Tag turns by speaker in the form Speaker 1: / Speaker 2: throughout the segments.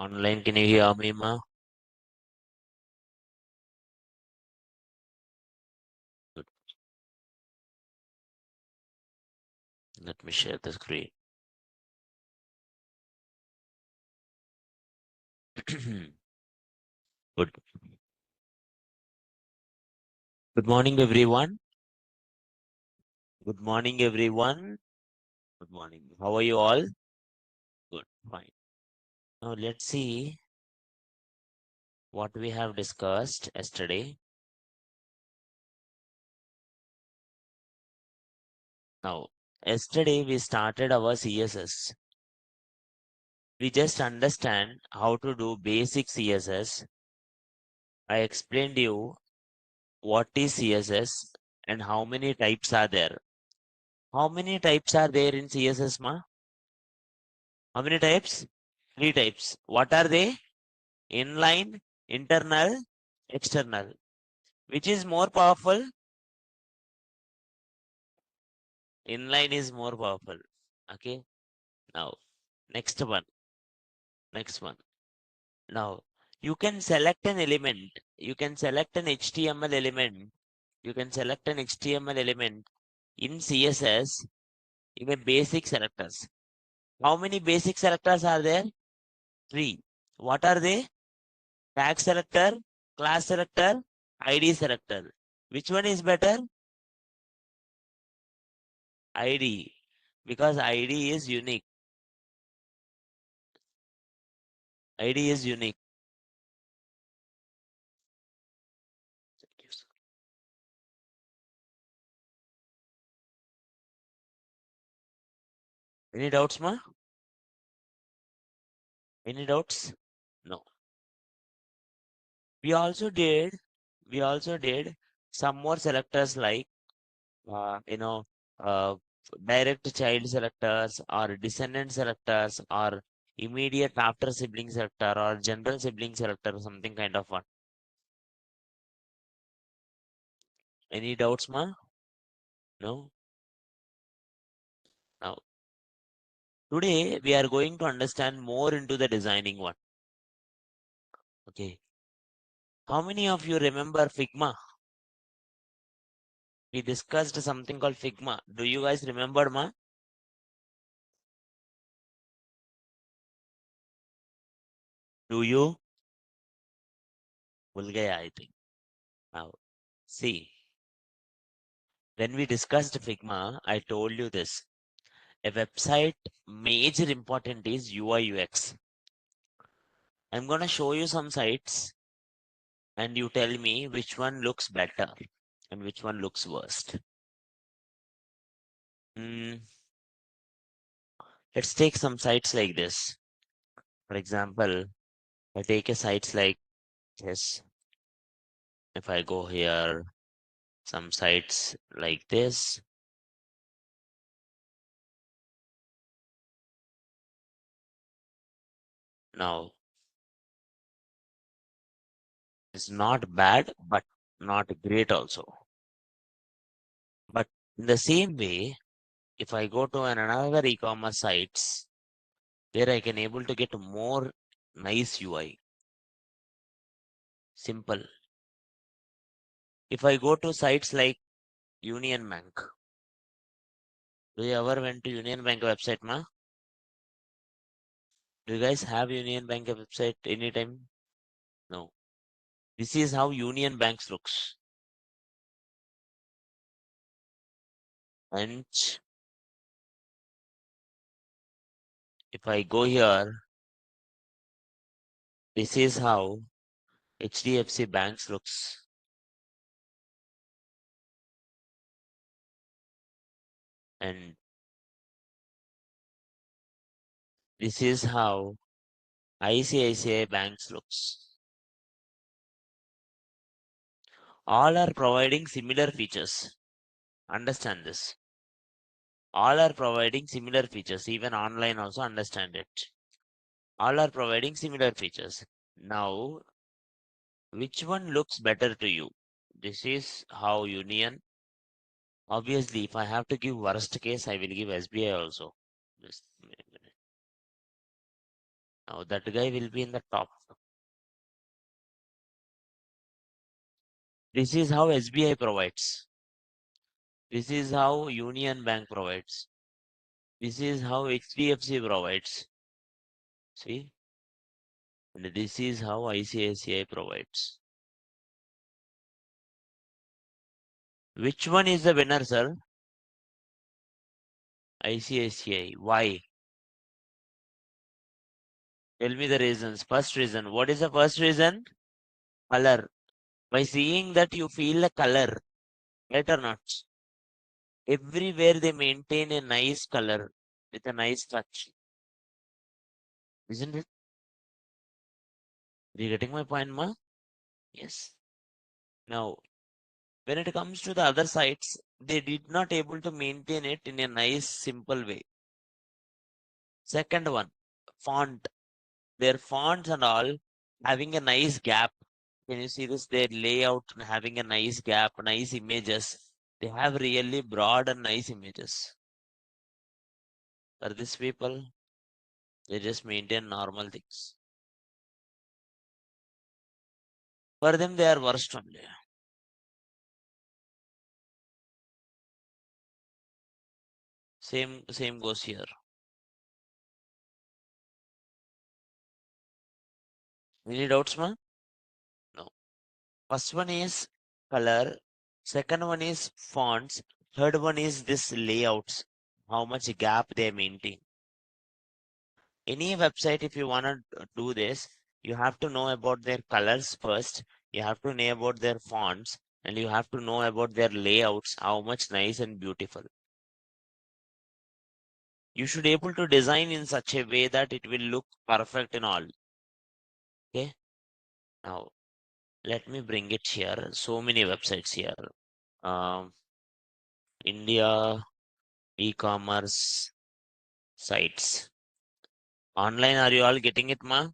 Speaker 1: Online, can you hear me, ma? Good. Let me share the screen. Good. Good morning, everyone. Good morning, everyone. Good morning. How are you all? Good. Fine. Now let's see what we have discussed yesterday. Now, yesterday we started our CSS. We just understand how to do basic CSS. I explained you what is CSS and how many types are there. How many types are there in CSS, ma? How many types? 3 types. What are they? Inline, internal, external. Which is more powerful? Inline is more powerful. Okay. Now, next one. Next one. Now, you can select an element. You can select an HTML element. You can select an HTML element in CSS in a basic selectors. How many basic selectors are there? 3. What are they? Tag selector, class selector, ID selector. Which one is better? ID. Because ID is unique. ID is unique. Any doubts, ma? Any doubts? No. We also did some more selectors like you know uh, direct child selectors or descendant selectors or immediate after sibling selector or general sibling selector, something kind of one. Any doubts, ma? No. Now today we are going to understand more into the designing one. Okay. How many of you remember Figma? We discussed something called Figma. Do you guys remember, ma? Do you? भूल गए, I think. Now, see, when we discussed Figma, I told you this. A website major important is UI UX. I'm gonna show you some sites and you tell me which one looks better and which one looks worst. Let's take some sites like this. For example, I take a sites like this. If I go here, some sites like this. Now, it's not bad, but not great also. But in the same way, if I go to another e-commerce sites where I can able to get more nice UI, simple. If I go to sites like Union Bank, do you ever went to Union Bank website, ma? Do you guys have Union Bank website anytime? No. This is how Union Banks looks. And if I go here, this is how HDFC Banks looks. And this is how ICICI Banks looks. All are providing similar features. Understand this. All are providing similar features. Even online also understand it. All are providing similar features. Now, which one looks better to you? This is how Union. Obviously, if I have to give worst case, I will give SBI also. Just a minute. Now that guy will be in the top. This is how SBI provides. This is how Union Bank provides. This is how HDFC provides. See? And this is how ICICI provides. Which one is the winner, sir? ICICI. Why? Tell me the reasons. First reason. What is the first reason? Color. By seeing that you feel the color. Right or not? Everywhere they maintain a nice color with a nice touch. Isn't it? Are you getting my point, ma? Yes. Now, when it comes to the other sites, they did not able to maintain it in a nice, simple way. Second one, font. Their fonts and all having a nice gap. Can you see this? Their layout having a nice gap, nice images. They have really broad and nice images. For these people, they just maintain normal things. For them, they are worst only. Same goes here. Any doubts, ma? No. First one is color. Second one is fonts. Third one is this layouts. How much gap they maintain. Any website, if you want to do this, you have to know about their colors first. You have to know about their fonts, and you have to know about their layouts, how much nice and beautiful. You should able to design in such a way that it will look perfect in all. Okay. Now, let me bring it here. So many websites here. India e-commerce sites. Online, are you all getting it, ma?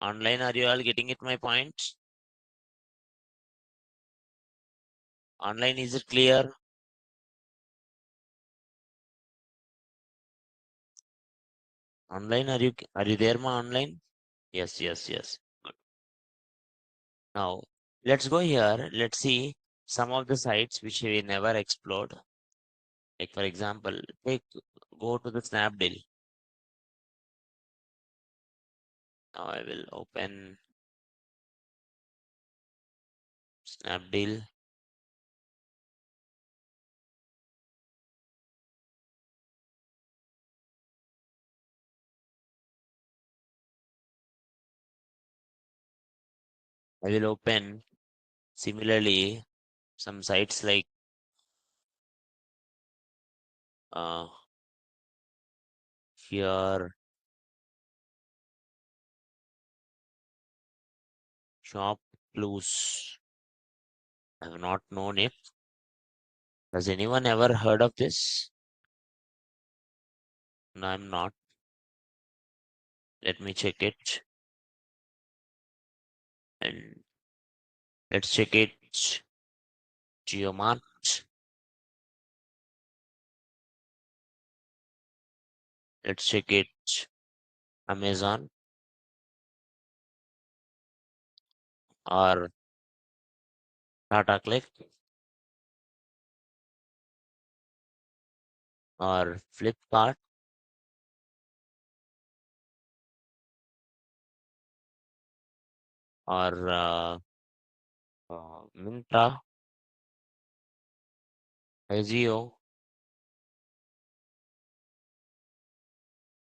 Speaker 1: Online, are you all getting it, my point? Online, is it clear? Online, are you there, ma? Online? Yes. Good. Now, let's go here. Let's see some of the sites which we never explored. Like for example, go to the Snapdeal. Now I will open Snapdeal. I will open similarly some sites like uh, here shop clues. I have not known it. Has anyone ever heard of this? No, I'm not. Let me check it. And let's check it. Geomart. Let's check it. Amazon or Tata Click or Flipkart or Mintra, Azio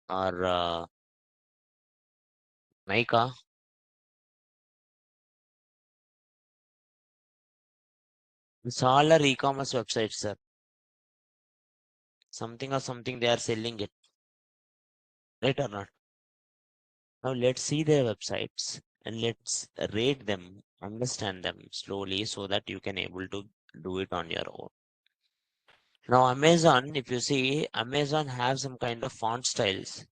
Speaker 1: or Nika. It's all are e-commerce websites, sir. Something or something they are selling it, right or not? Now let's see their websites and let's rate them, understand them slowly so that you can able to do it on your own. Now Amazon, if you see, Amazon have some kind of font styles,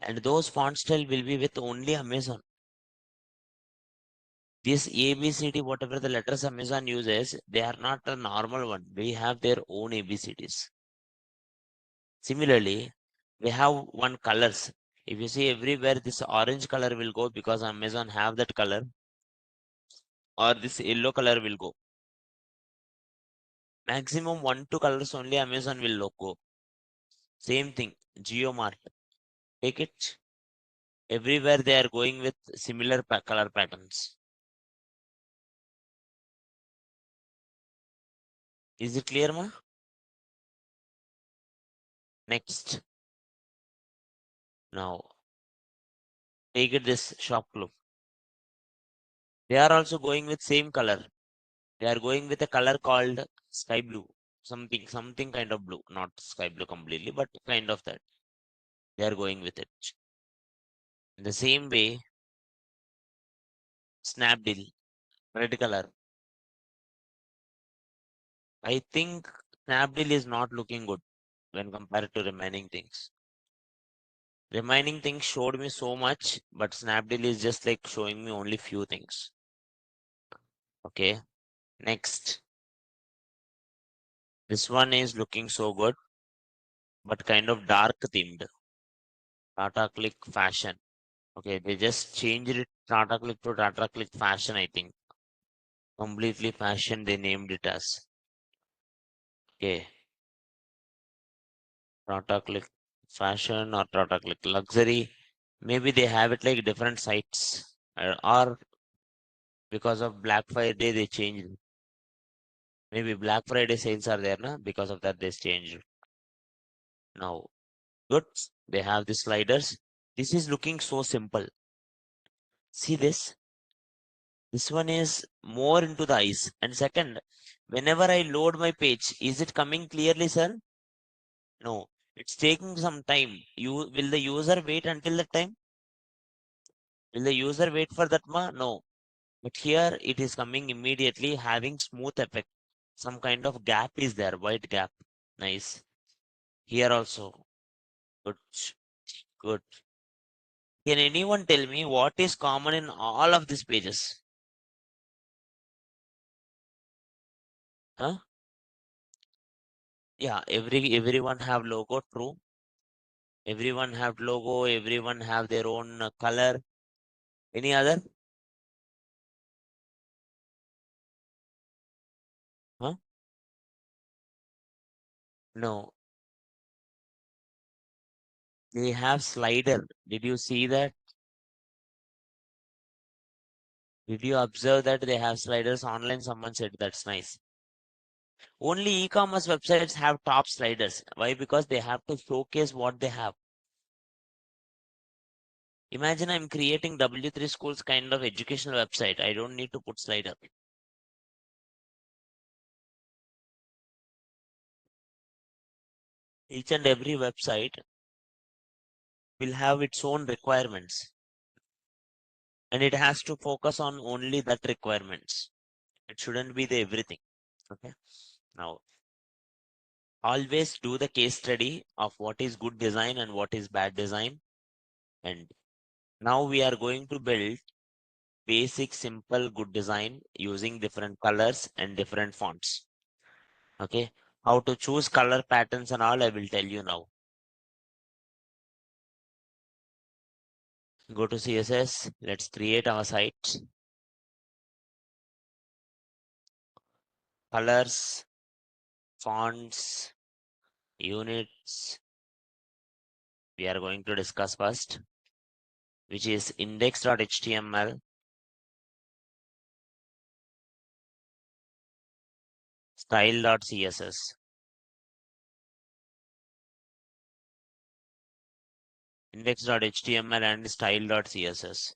Speaker 1: and those font style will be with only Amazon. This ABCD, whatever the letters Amazon uses, they are not a normal one. They have their own ABCDs. Similarly, we have one colors. If you see everywhere, this orange color will go because Amazon have that color, or this yellow color will go. Maximum 1-2 colors only Amazon will go. Same thing, GeoMart. Take it. Everywhere they are going with similar color patterns. Is it clear, ma? Next. Now, take it this shop club. They are also going with same color. They are going with a color called sky blue. Something kind of blue. Not sky blue completely, but kind of that. They are going with it. In the same way, Snapdeal, red color. I think Snapdeal is not looking good when compared to remaining things. Remaining things showed me so much, but Snapdeal is just like showing me only few things. Okay, next. This one is looking so good, but kind of dark themed. Tata Click Fashion. Okay, they just changed it Tata Click to Tata Click Fashion, I think. Completely fashion, they named it as. Okay, Tata Click Fashion or Tata Click Luxury. Maybe they have it like different sites. Or because of Black Friday, they changed it. Maybe Black Friday sales are there, na? Because of that, they changed it. Now, good. They have the sliders. This is looking so simple. See this? This one is more into the eyes. And second, whenever I load my page, is it coming clearly, sir? No, it's taking some time. Will the user wait until that time? Will the user wait for that ma? No. But here it is coming immediately, having smooth effect. Some kind of gap is there, white gap. Nice. Here also. Good. Good. Can anyone tell me what is common in all of these pages? Huh? Yeah, everyone have logo, true. Everyone have logo, everyone have their own color. Any other? Huh? No, they have slider. Did you see that? Did you observe that they have sliders online? Someone said that's nice. Only e-commerce websites have top sliders. Why? Because they have to showcase what they have. Imagine I'm creating W3 schools kind of educational website. I don't need to put slider. Each and every website will have its own requirements and it has to focus on only that requirements. It shouldn't be the everything. Okay. Now, always do the case study of what is good design and what is bad design. And now we are going to build basic, simple, good design using different colors and different fonts. Okay. How to choose color patterns and all I will tell you now. Go to CSS. Let's create our site. Colors, fonts, units. We are going to discuss first, which is index.html, style.css. Index.html and style.css.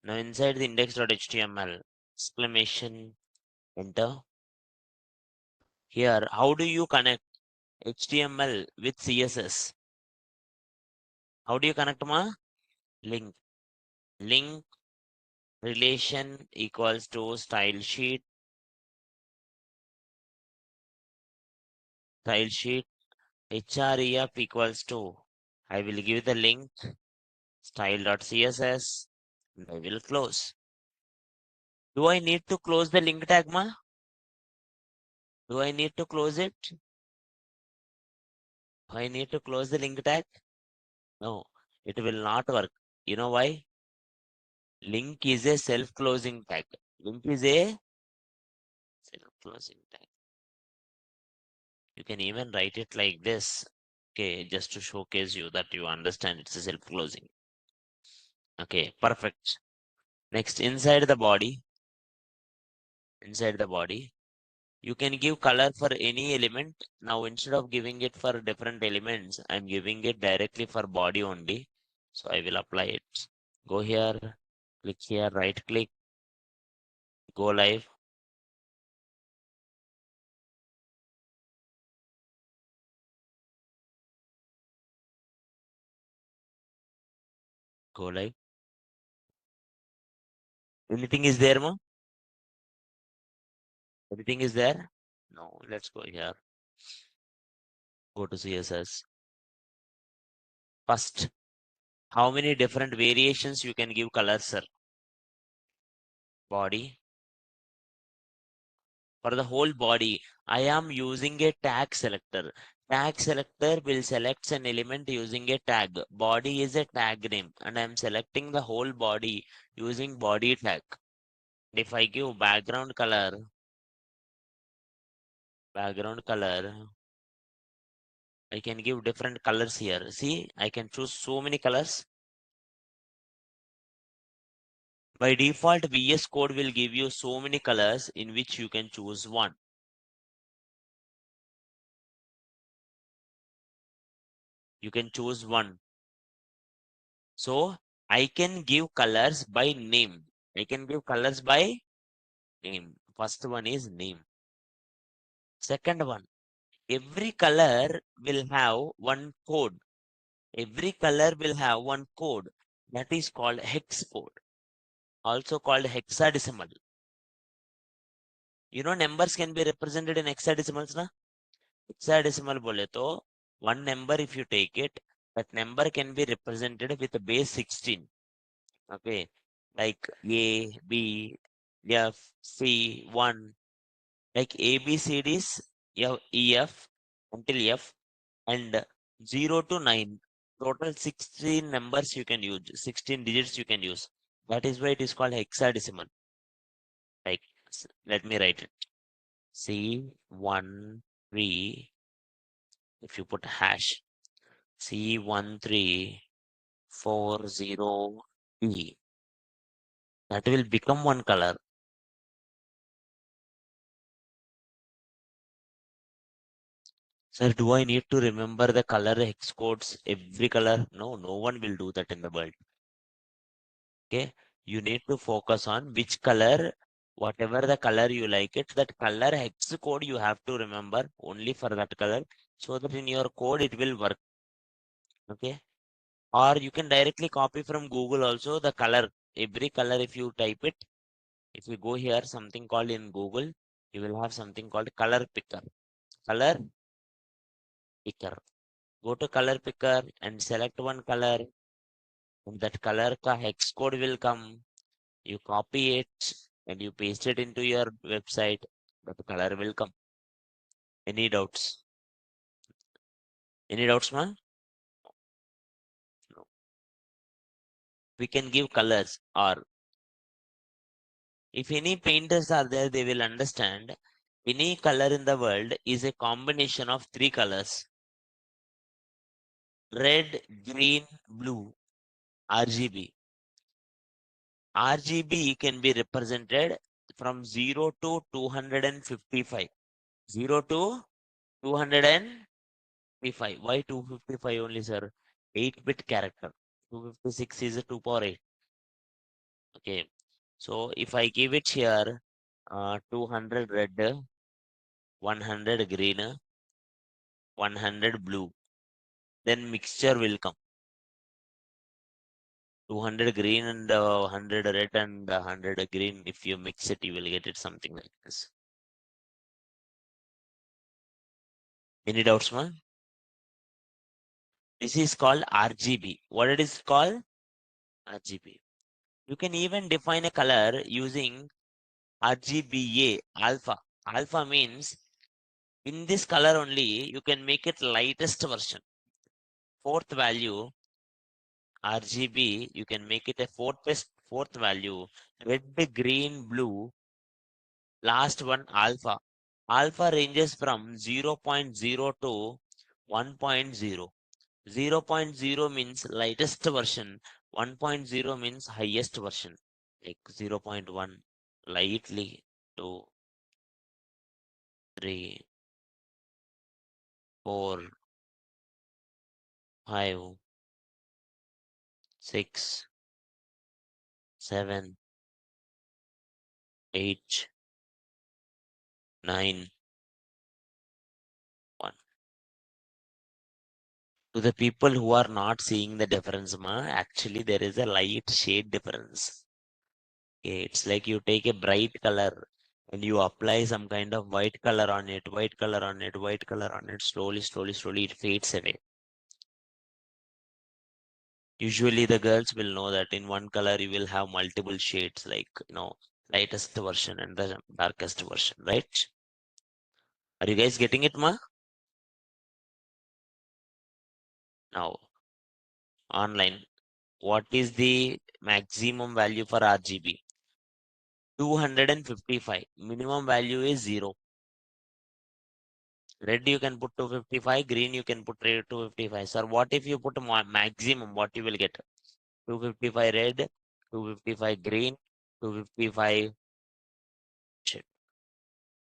Speaker 1: Now inside the index.html, exclamation, enter. Here, how do you connect HTML with CSS? How do you connect, ma? Link. Link relation equals to style sheet. Style sheet. href equals to. I will give the link style.css. And I will close. Do I need to close the link tag, ma? Do I need to close it? Do I need to close the link tag? No, it will not work. You know why? Link is a self-closing tag. Link is a self-closing tag. You can even write it like this. Okay, just to showcase you that you understand it's a self-closing. Okay, perfect. Next, inside the body, you can give color for any element. Now, instead of giving it for different elements, I'm giving it directly for body only. So I will apply it. Go here, click here, right click, go live. Go live. Anything is there, ma? Everything is there? No, let's go here. Go to CSS. First, how many different variations you can give colors, sir? Body. For the whole body, I am using a tag selector. Tag selector will select an element using a tag. Body is a tag name, and I am selecting the whole body using body tag. If I give background color, I can give different colors here. See, I can choose so many colors. By default, VS Code will give you so many colors in which you can choose one. You can choose one. So I can give colors by name. I can give colors by name. First one is name. Second one, every color will have one code. Every color will have one code that is called hex code, also called hexadecimal. You know, numbers can be represented in hexadecimals, na? Hexadecimal bole to one number, if you take it, that number can be represented with a base 16. Okay, like A, B, F, C, 1, like ABCDs, EF until F, and 0 to 9. Total 16 numbers you can use, 16 digits you can use. That is why it is called hexadecimal. Like, let me write it. C13, if you put hash, C1340E, that will become one color. Sir, do I need to remember the color hex codes, every color? No, no one will do that in the world. Okay, you need to focus on which color, whatever the color you like it, that color hex code you have to remember only for that color, so that in your code it will work. Okay, or you can directly copy from Google also the color, every color. If you type it, if you go here, something called in Google, you will have something called color picker. Color picker. Go to color picker and select one color, and that color ka hex code will come. You copy it and you paste it into your website, that color will come. Any doubts? Any doubts, man? No. We can give colors, or if any painters are there, they will understand any color in the world is a combination of three colors: red, green, blue, RGB. RGB can be represented from 0 to 255. 0 to 255. Why 255 only, sir? 8-bit character. 256 is a 2 power 8. Okay. So if I give it here, 200 red, 100 green, 100 blue, then mixture will come. 200 green and 100 red and 100 green. If you mix it, you will get it something like this. Any doubts, man? This is called RGB. What it is called? RGB. You can even define a color using RGBA alpha. Alpha means in this color only you can make it lightest version. Fourth value, RGB, you can make it a fourth value. Red, green, blue. Last one, alpha. Alpha ranges from 0.0 to 1.0. 0.0 means lightest version. 1.0 means highest version. Like 0.1 lightly, 2, 3, 4, 5, 6, 7, 8, 9, 1. To the people who are not seeing the difference, actually there is a light shade difference. Okay, it's like you take a bright color and you apply some kind of white color on it, white color on it, white color on it, slowly, slowly, slowly it fades away. Usually the girls will know that in one color you will have multiple shades, like, lightest version and the darkest version, right? Are you guys getting it, ma? Now, online, what is the maximum value for RGB? 255. Minimum value is 0. Red you can put 255, green you can put 255. Sir, what if you put maximum? What you will get? 255 red, 255 green, 255 shit,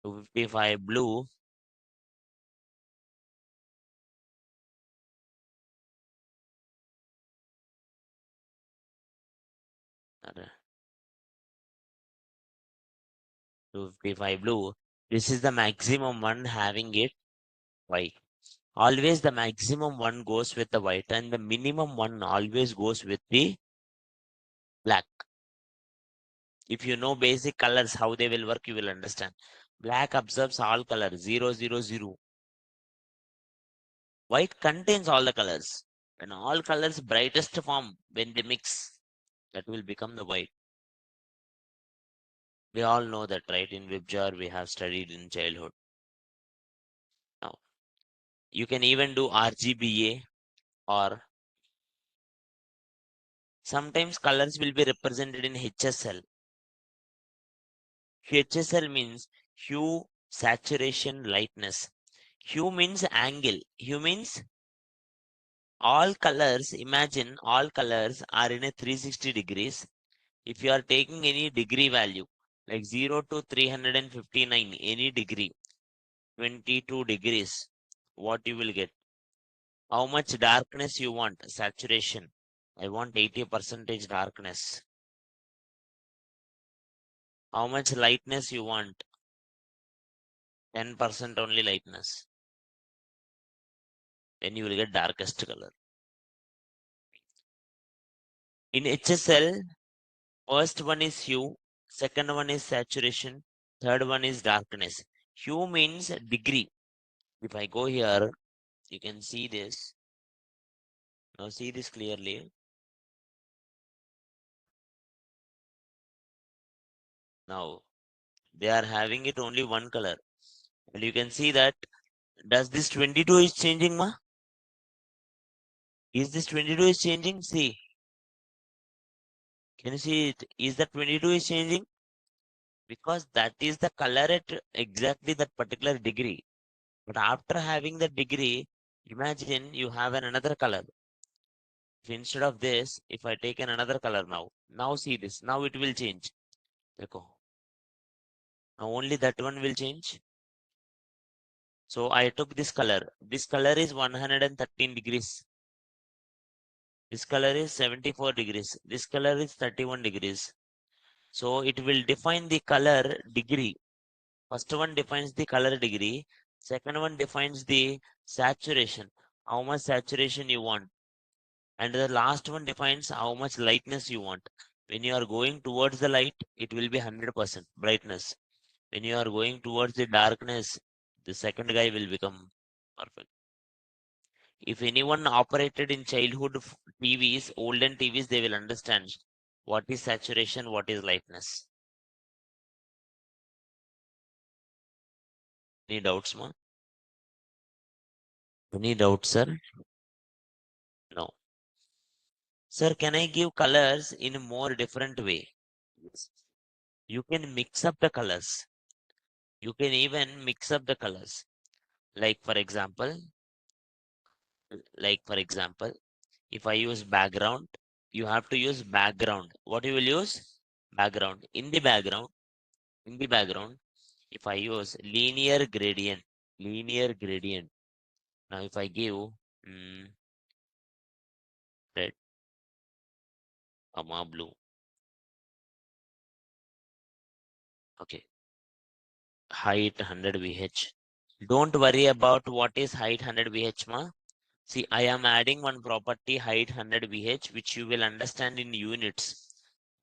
Speaker 1: 255 blue, 255 blue. This is the maximum one having it white. Always the maximum one goes with the white and the minimum one always goes with the black. If you know basic colors, how they will work, you will understand. Black absorbs all colors, 0, 0, 0. White contains all the colors. When all colors brightest form, when they mix, that will become the white. We all know that, right? In WebJar, we have studied in childhood. Now, you can even do RGBA, or sometimes colors will be represented in HSL. HSL means hue, saturation, lightness. Hue means angle. Hue means all colors, imagine all colors are in a 360 degrees. If you are taking any degree value, like 0 to 359, any degree, 22 degrees, what you will get? How much darkness you want? Saturation. I want 80% darkness. How much lightness you want? 10% only lightness. Then you will get darkest color. In HSL, first one is hue, second one is saturation, third one is darkness. Hue means degree. If I go here, you can see this. Now see this clearly. Now they are having it only one color. And you can see that, does this 22 is changing, ma? Is this 22 is changing? See, can you see it? Is that 22 is changing? Because that is the color at exactly that particular degree. But after having the degree, imagine you have another color. If instead of this, if I take another color now see this, now it will change. Dekho. Now only that one will change. So I took this color. This color is 113 degrees. This color is 74 degrees. This color is 31 degrees. So it will define the color degree. First one defines the color degree. Second one defines the saturation. How much saturation you want. And the last one defines how much lightness you want. When you are going towards the light, it will be 100% brightness. When you are going towards the darkness, the second guy will become perfect. If anyone operated in childhood TVs, olden TVs, they will understand what is saturation, what is lightness. Any doubts, ma? Any doubts, sir? No. Sir, can I give colors in a more different way? Yes. You can mix up the colors. You can even mix up the colors. Like for example, if I use background, you have to use background. What you will use? Background. In the background, if I use linear gradient. Now if I give red, comma blue. Okay, height 100 VH. Don't worry about what is height 100 VH, ma. See, I am adding one property height 100 VH, which you will understand in units.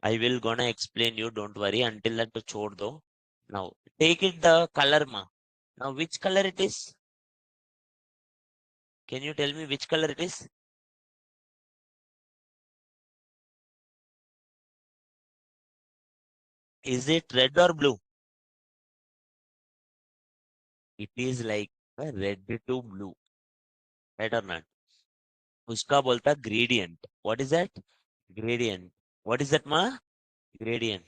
Speaker 1: I will gonna explain you. Don't worry until that to chod do. Now take it the color, ma. Now which color it is? Can you tell me which color it is? Is it red or blue? It is like a red to blue. Right or not? उसका बोलता gradient. What is that? Gradient. What is that, ma? Gradient.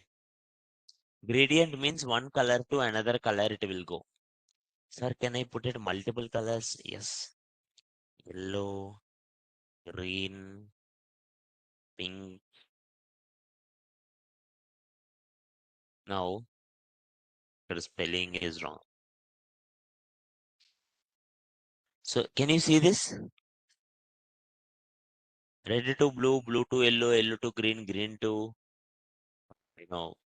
Speaker 1: Gradient means one color to another color it will go. Sir, can I put it multiple colors? Yes. Yellow, green, pink. Now, the spelling is wrong. So, can you see this? Red to blue, blue to yellow, yellow to green, green to,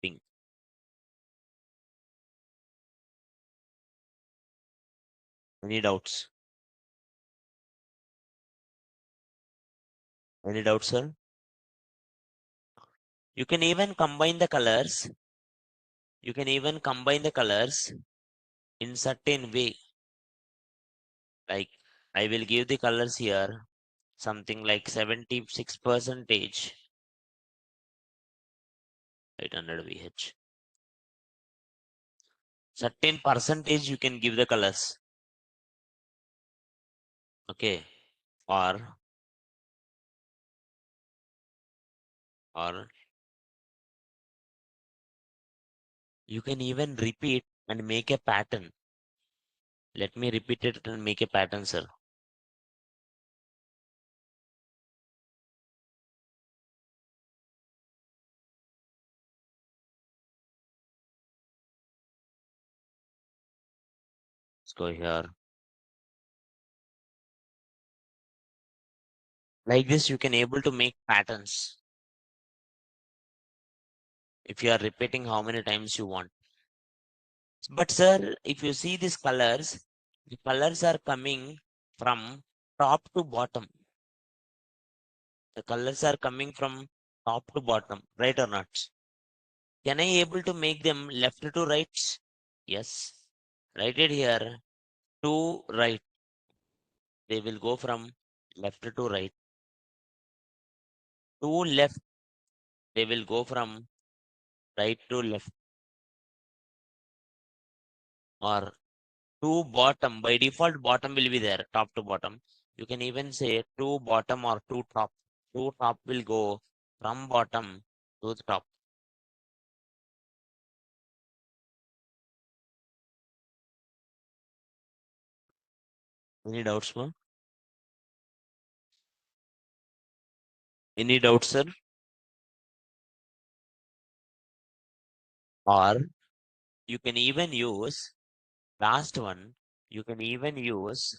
Speaker 1: pink. Any doubts? Any doubts, sir? You can even combine the colors. You can even combine the colors in certain way. Like, I will give the colors here, something like 76 percentage, 800 VH. Certain percentage you can give the colors. Okay. Or, or you can even repeat and make a pattern. Let me repeat it and make a pattern, sir. Let's go here. Like this, you can able to make patterns. If you are repeating how many times you want. But sir, if you see these colors, the colors are coming from top to bottom. The colors are coming from top to bottom, right or not? Can I able to make them left to right? Yes. Write it here. To right. They will go from left to right. To left. They will go from right to left. Or to bottom. By default, bottom will be there. Top to bottom. You can even say to bottom or to top. To top will go from bottom to the top. Any doubts, sir? Any doubts, sir? Or you can even use last one. You can even use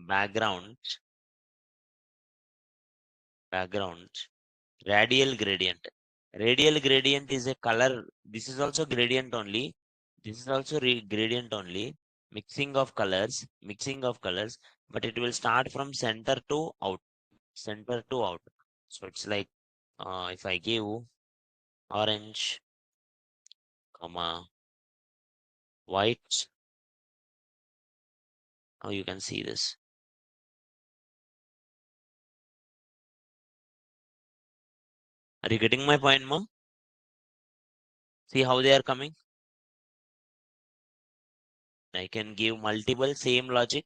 Speaker 1: background radial gradient. Radial gradient is a color. This is also gradient only. This is also gradient only. Mixing of colors, but it will start from center to out. Center to out. So it's like if I give orange, comma, white, now you can see this. Are you getting my point, mom? See how they are coming? I can give multiple same logic.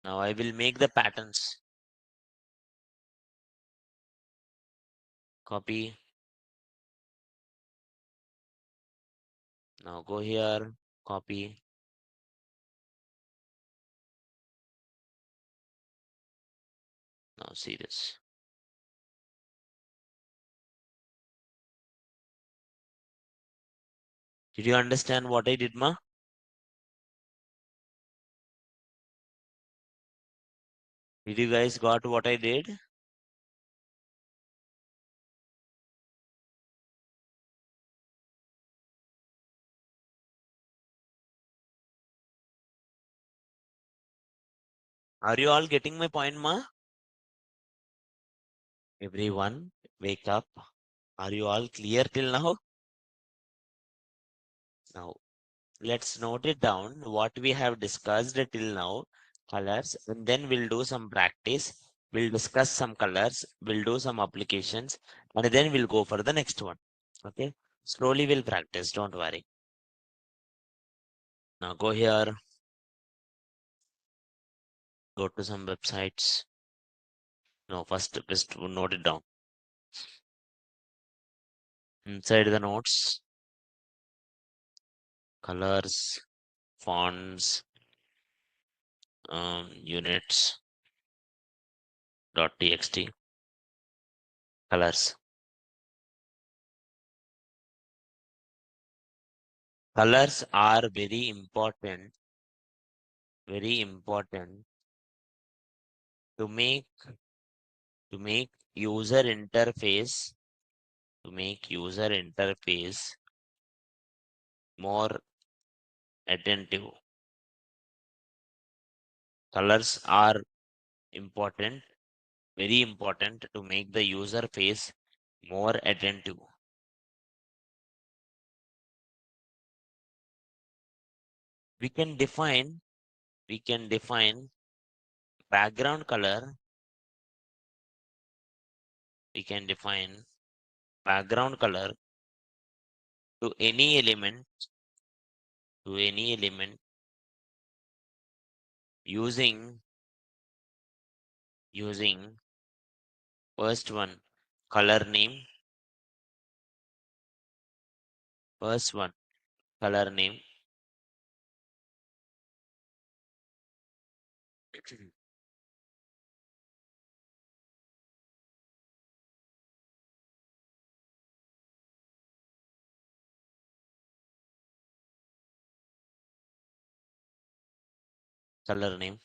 Speaker 1: Now I will make the patterns. Copy. Now go here, copy. Now see this. Did you understand what I did, ma? Did you guys got what I did? Are you all getting my point, ma? Everyone, wake up. Are you all clear till now? Now, let's note it down what we have discussed till now, colors, and then we'll do some practice. We'll discuss some colors, we'll do some applications, and then we'll go for the next one. Okay, slowly we'll practice, don't worry. Now go here, go to some websites. No, first just note it down. Inside the notes, colors, fonts, units, .txt, colors. Colors are very important to make user interface more attentive. Colors are important, very important to make the user face more attentive. We can define background color. We can define background color to any element using first one color name, first one color name, color name.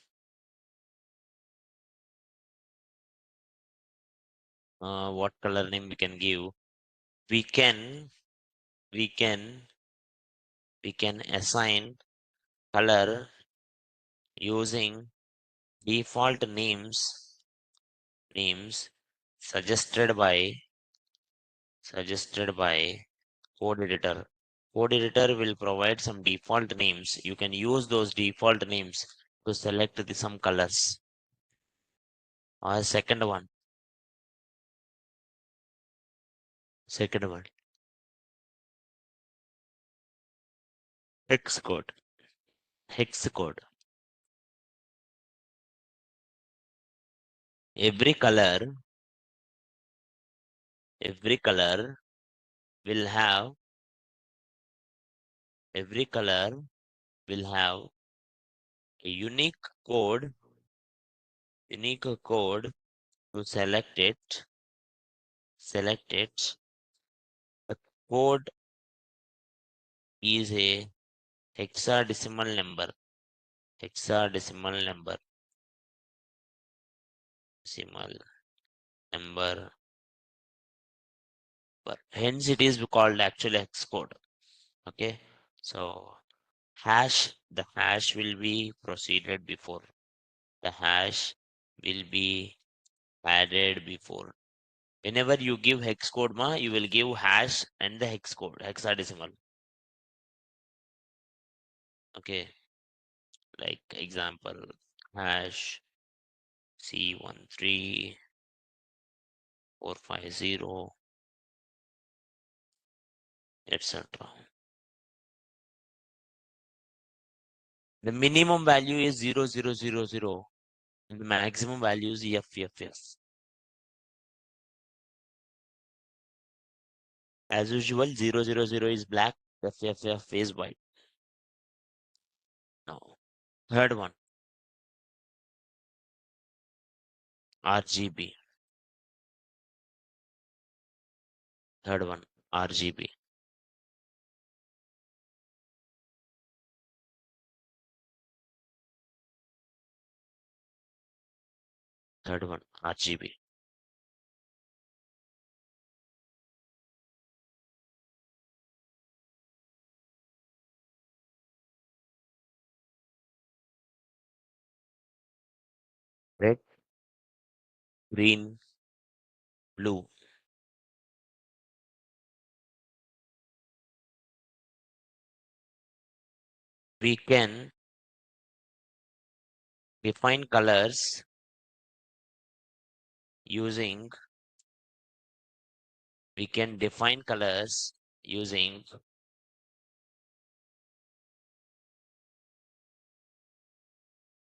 Speaker 1: What color name we can give? We can assign color using default names suggested by code editor. Code editor will provide some default names. You can use those default names to select some colors. Second one. Hex code. Every color will have a unique code to select it. The code is a hexadecimal number. Decimal number. Hence it is called actually hex code. Okay. So the hash will be proceeded before. The hash will be added before. Whenever you give hex code, you will give hash and the hex code, hexadecimal. Okay. Like example, hash C13450, etc. The minimum value is 0000. The maximum value is FFF. As usual, 000 is black, FFF is white. Now, third one, RGB. Third one, RGB. Third one, RGB. Red, green, blue. We can define colors using we can define colors using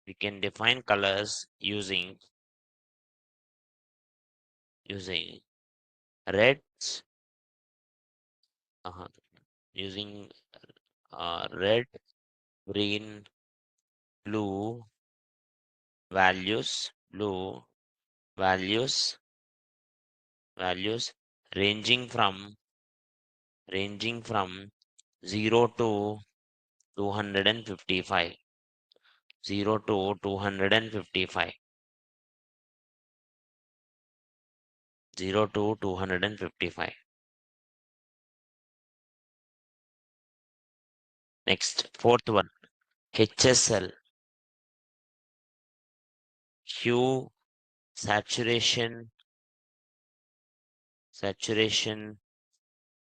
Speaker 1: we can define colors using reds uh, using red, green, blue values values ranging from 0 to 255. 0 to 255. 0 to 255. Next, fourth one, HSL, hue, saturation,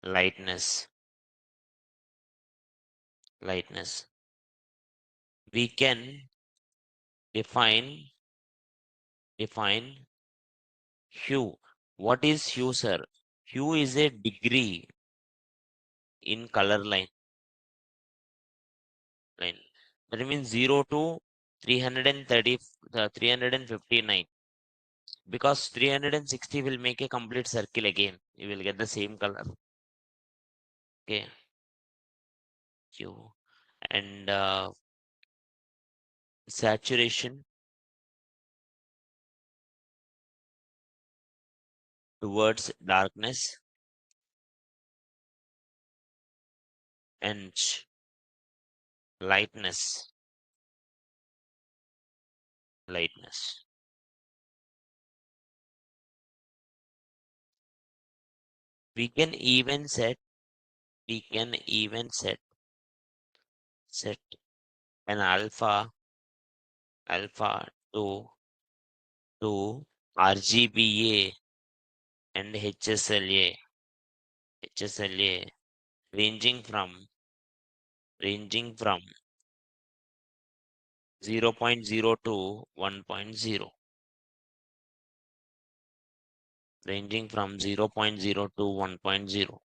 Speaker 1: lightness. We can define hue. What is hue, sir? Hue is a degree in color line. That means 0 to 330, 359. Because 360 will make a complete circle again. You will get the same color. Okay. Hue. And saturation towards darkness and lightness. We can even set set an alpha to RGBA and HSLA ranging from 0.0 to 1.0. Ranging from 0.0 to 1.0.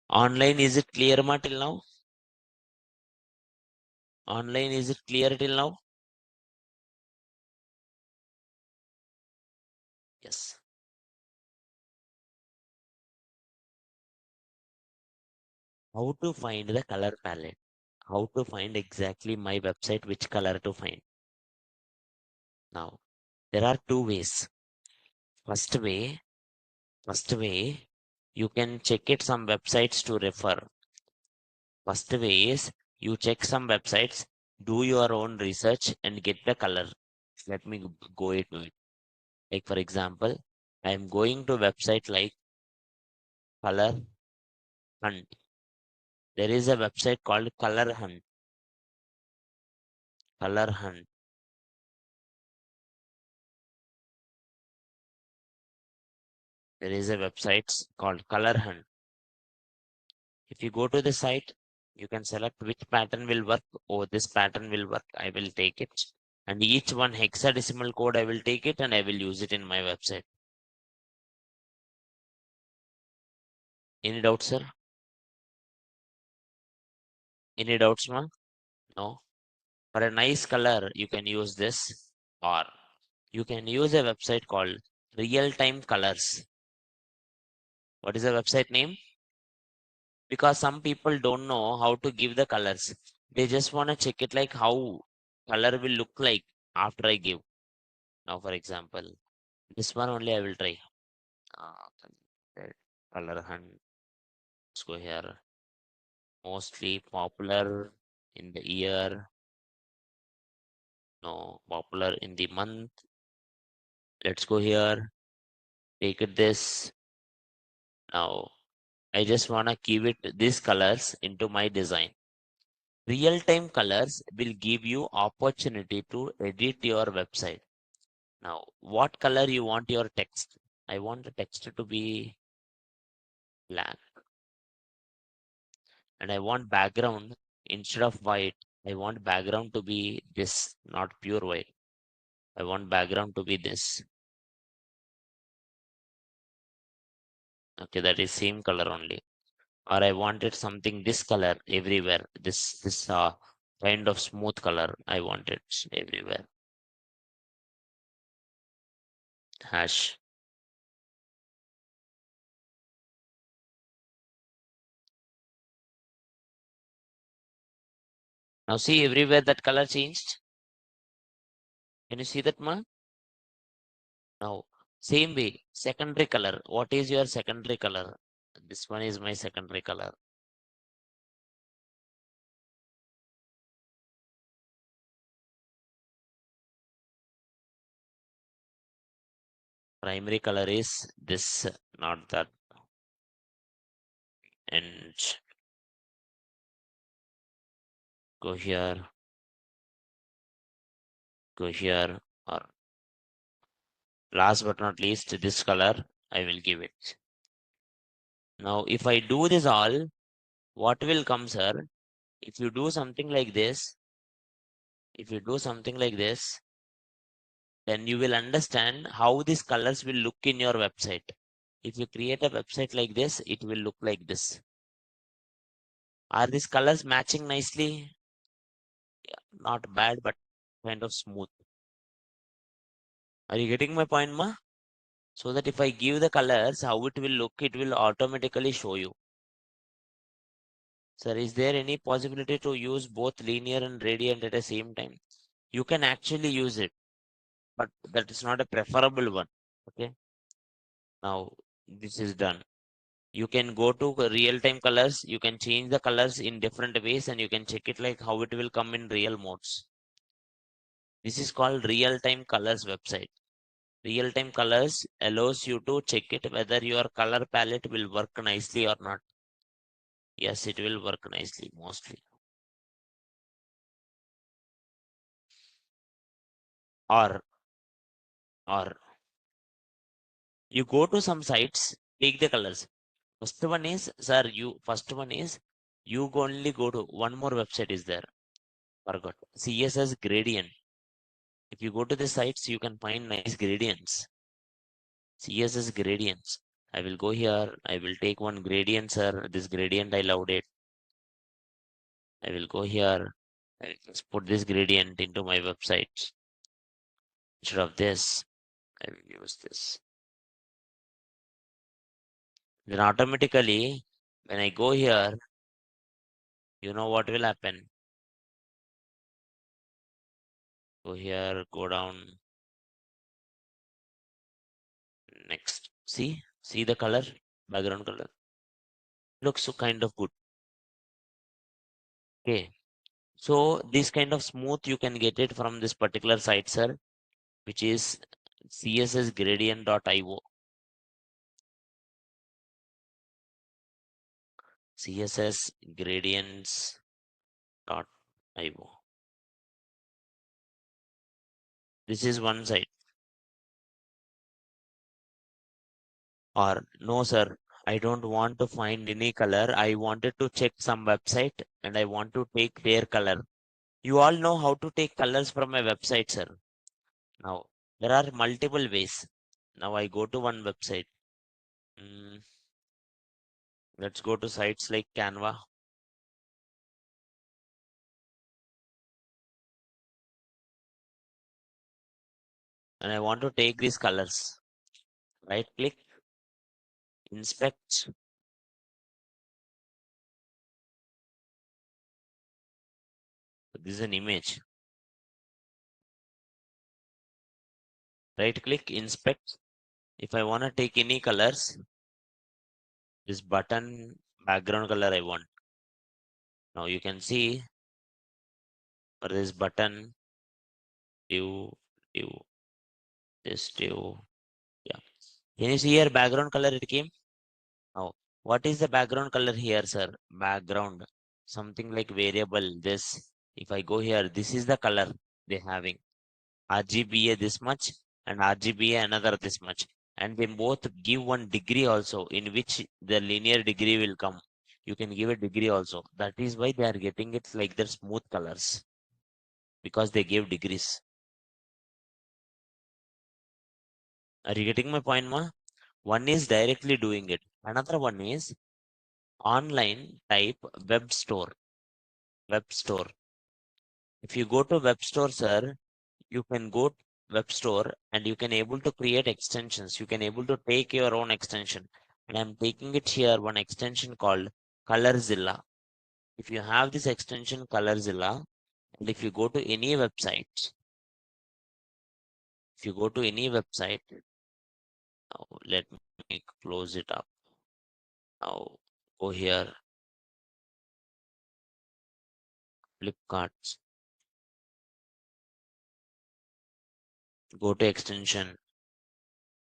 Speaker 1: Online, is it clear ma till now? Online, is it clear till now? Yes. How to find the color palette? How to find exactly my website, which color to find? Now, there are two ways. First way, you can check it some websites to refer. First way is you check some websites, do your own research and get the color. Let me go into it. Like for example, I am going to website like Color Hunt. There is a website called Color Hunt. Color Hunt. There is a website called Color Hunt. If you go to the site, you can select which pattern will work. Oh, this pattern will work. I will take it. And each one hexadecimal code, I will take it and I will use it in my website. Any doubts, sir? Any doubts, ma? No. For a nice color, you can use this, or you can use a website called Real Time Colors. What is the website name? Because some people don't know how to give the colors. They just want to check it like how color will look like after I give. Now, for example, this one only I will try. Red color hunt. Let's go here. Mostly popular in the year. No, popular in the month. Let's go here. Take it this. Now, I just want to give it these colors into my design. Real-time colors will give you opportunity to edit your website. Now, what color you want your text? I want the text to be black. And I want background instead of white. I want background to be this, not pure white. I want background to be this. Okay, that is same color only. Or I wanted something this color everywhere. This kind of smooth color. I want it everywhere. Hash. Now see everywhere that color changed. Can you see that, ma? Now, same way, secondary color. What is your secondary color? This one is my secondary color. Primary color is this, not that. And go here, or last but not least, this color, I will give it. Now, if I do this all, what will come, sir? If you do something like this, then you will understand how these colors will look in your website. If you create a website like this, it will look like this. Are these colors matching nicely? Yeah, not bad, but kind of smooth. Are you getting my point, ma? So that if I give the colors, how it will look, it will automatically show you. Sir, is there any possibility to use both linear and radiant at the same time? You can actually use it, but that is not a preferable one. Okay. Now this is done. You can go to real-time colors. You can change the colors in different ways and you can check it like how it will come in real modes. This is called real-time colors website. Real-time colors allows you to check it whether your color palette will work nicely or not. Yes, it will work nicely mostly. Or you go to some sites, take the colors. First one is, sir, you only go to one more website is there. Forgot. CSS gradient. If you go to the sites, you can find nice gradients. CSS gradients. I will go here. I will take one gradient, sir. This gradient, I loved it. I will go here. I will just put this gradient into my website. Instead of this, I will use this. Then automatically, when I go here, you know what will happen? Go here, go down. Next. See the color, background color. Looks so kind of good. Okay. So this kind of smooth you can get it from this particular site, sir, which is cssgradient.io. cssgradients.io. This is one site. Or no, sir, I don't want to find any color. I wanted to check some website and I want to take their color. You all know how to take colors from a website, sir. Now, there are multiple ways. Now I go to one website. Mm, Let's go to sites like Canva. And I want to take these colors. Right click, inspect. This is an image. Right click, inspect. If I want to take any colors, this button background color I want. Now you can see for this button, div, div, this div. Yeah. Can you see here background color it came? Now, what is the background color here, sir? Background. Something like variable. This. If I go here, this is the color they having. RGBA this much and RGBA another this much. And they both give one degree also in which the linear degree will come. You can give a degree also. That is why they are getting it like the smooth colors because they give degrees. Are you getting my point, ma? One is directly doing it. Another one is online type web store. Web store. If you go to web store, sir, you can go to web store and you can able to create extensions. You can able to take your own extension. And I'm taking it here, one extension called Colorzilla. If you have this extension Colorzilla, and if you go to any website, if you go to any website, now let me close it up. Now go here, Flipkart, go to extension,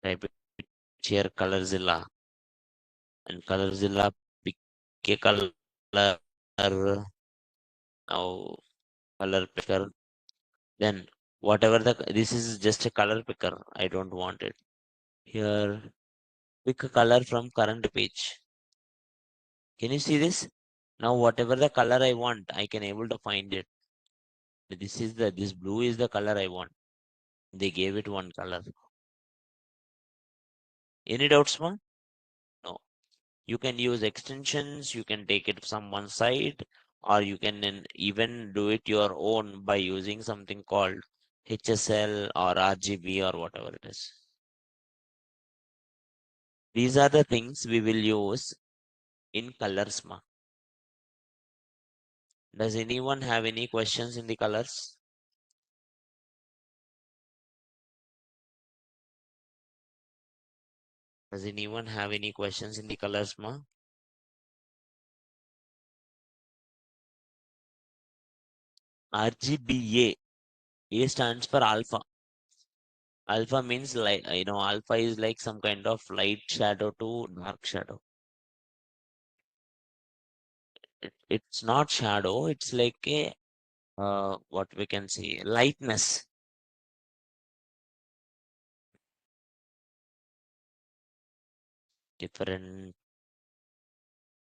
Speaker 1: type it here Colorzilla, and Colorzilla pick a color, now color picker. Then whatever this is just a color picker. I don't want it. Here, pick a color from current page. Can you see this? Now whatever the color I want, I can able to find it. This blue is the color I want. They gave it one color. Any doubts, ma? No. You can use extensions, you can take it from one side, or you can even do it your own by using something called HSL or RGB or whatever it is. These are the things we will use in colors, ma. Does anyone have any questions in the colors? Does anyone have any questions in the colors, ma? RGBA. A stands for alpha. Alpha means like, alpha is like some kind of light shadow to dark shadow. It's not shadow, it's like a, what we can see, lightness. Different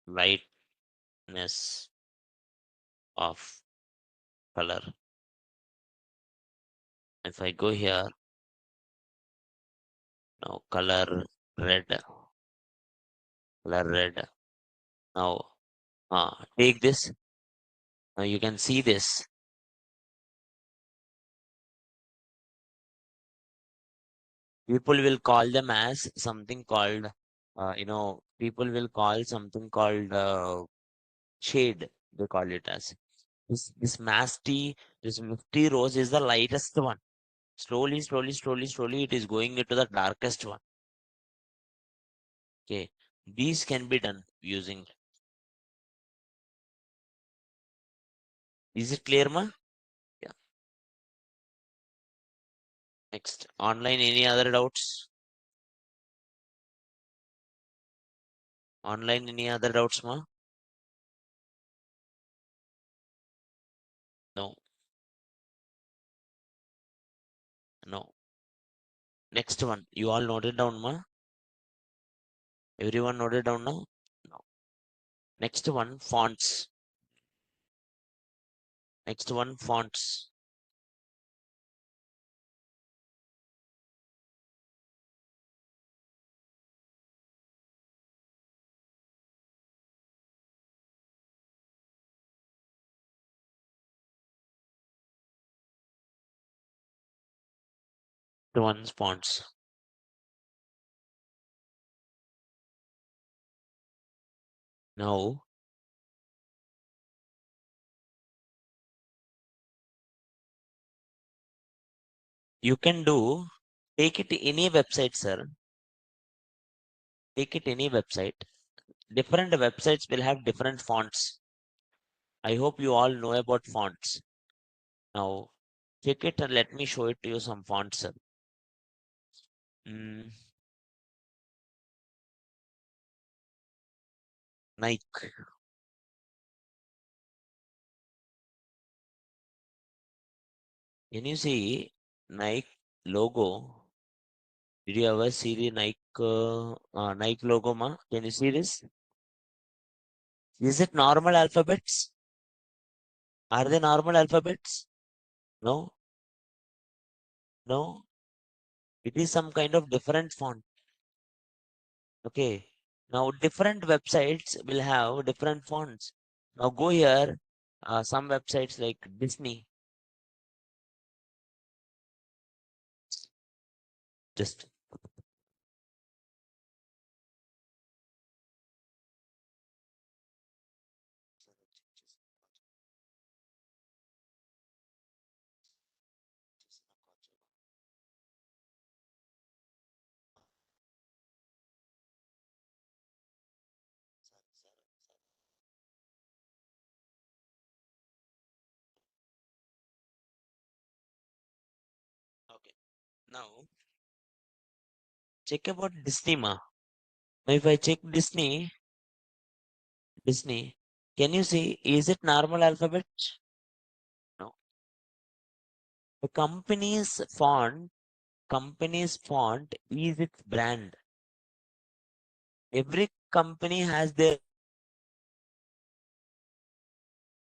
Speaker 1: lightness of color. If I go here, now red, color red. Now, take this. Now you can see this. People will call them as something called, people will call something called shade. They call it as this misty rose is the lightest one. Slowly, slowly, slowly, slowly, it is going into the darkest one. Okay, these can be done using. Is it clear, ma? Yeah. Next, online. Any other doubts? Online. Any other doubts, ma? No, no. Next one. You all noted down, ma? Everyone noted down now? No. Next one, fonts. Next one, fonts. one's fonts. Now, you can take it any website, sir. Take it any website. Different websites will have different fonts. I hope you all know about fonts. Now, check it and let me show it to you some fonts, sir. Mm, Nike. Can you see Nike logo? Did you ever see the Nike logo, ma? Can you see this? Is it normal alphabets? Are they normal alphabets? No, no. It is some kind of different font. Okay. Now different websites will have different fonts. Now go here. Some websites like Disney. Just okay. Now check about Disney, ma. Now if I check Disney, can you see? Is it normal alphabet? No. The company's font is its brand. Every company has their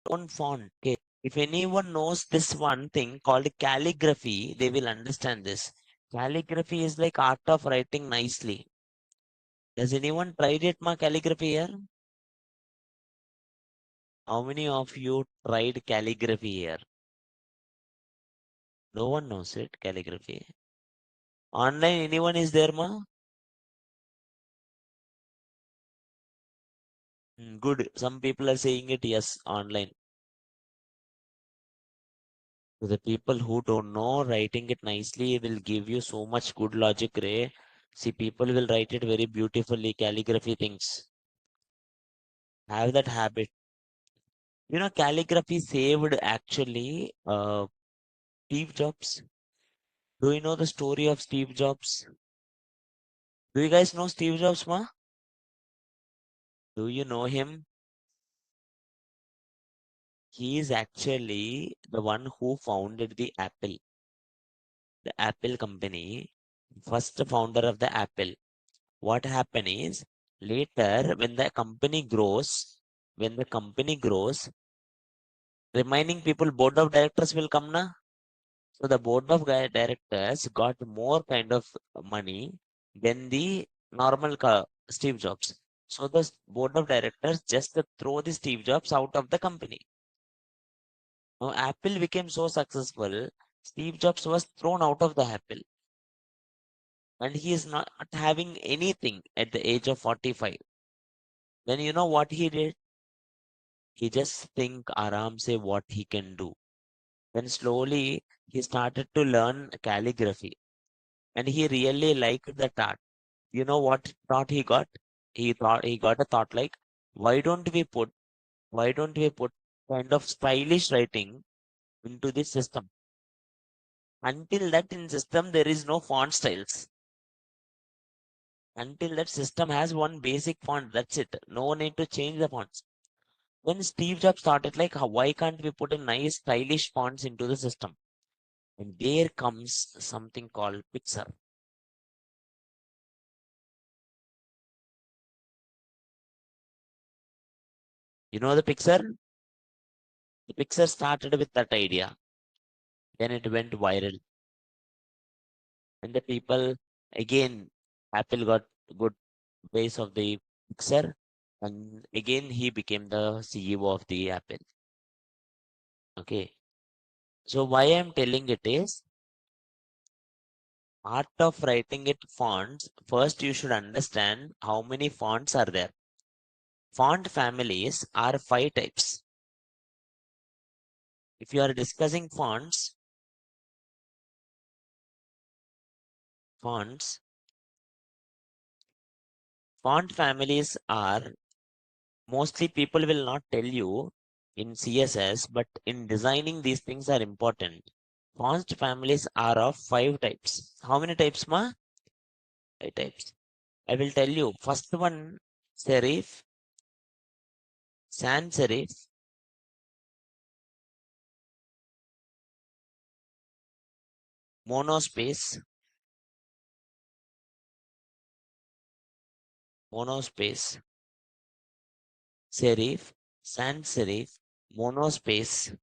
Speaker 1: own font. Okay. If anyone knows this one thing called calligraphy, they will understand this. Calligraphy is like art of writing nicely. Has anyone tried it, ma, calligraphy here? How many of you tried calligraphy here? No one knows it, calligraphy. Online, anyone is there, ma? Good. Some people are saying it, yes, online. To the people who don't know, writing it nicely will give you so much good logic, Ray. See, people will write it very beautifully, calligraphy things. Have that habit. You know, calligraphy saved actually Steve Jobs. Do you know the story of Steve Jobs? Do you guys know Steve Jobs, ma? Do you know him? He is actually the one who founded the Apple company, first founder of the Apple. What happened is later when the company grows, remaining people, board of directors will come na. So the board of directors got more kind of money than the normal Steve Jobs. So the board of directors just throw the Steve Jobs out of the company. Now Apple became so successful, Steve Jobs was thrown out of the Apple, and he is not having anything at the age of 45. Then you know what he did? He just think aram se what he can do. Then slowly he started to learn calligraphy, and he really liked the art. You know what thought he got? He got a thought like, why don't we put why don't we put kind of stylish writing into this system? Until that in system there is no font styles. Until that system has one basic font, that's it. No need to change the fonts. When Steve Jobs started like, why can't we put a nice stylish fonts into the system? And there comes something called Pixar. You know the Pixar? The Pixar started with that idea. Then it went viral. And the people, again, Apple got good base of the Pixar. And again, he became the CEO of the Apple. Okay. So why I'm telling it is, art of writing it fonts, first you should understand how many fonts are there. Font families are 5 types. If you are discussing fonts, font families are, mostly people will not tell you in CSS, but in designing these things are important. Font families are of 5 types. How many types, ma? 5 types. I will tell you. First one, serif, sans-serif, monospace, serif, sans-serif, monospace,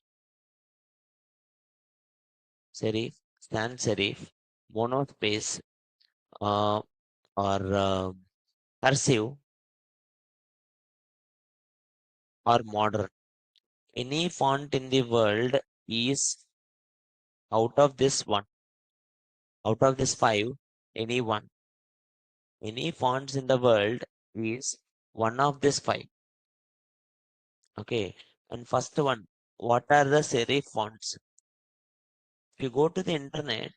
Speaker 1: serif, sans-serif, monospace, or cursive or modern. Any font in the world is out of this one, out of this 5, any one. Any fonts in the world is one of this 5. Okay. And first one, what are the serif fonts? If you go to the internet,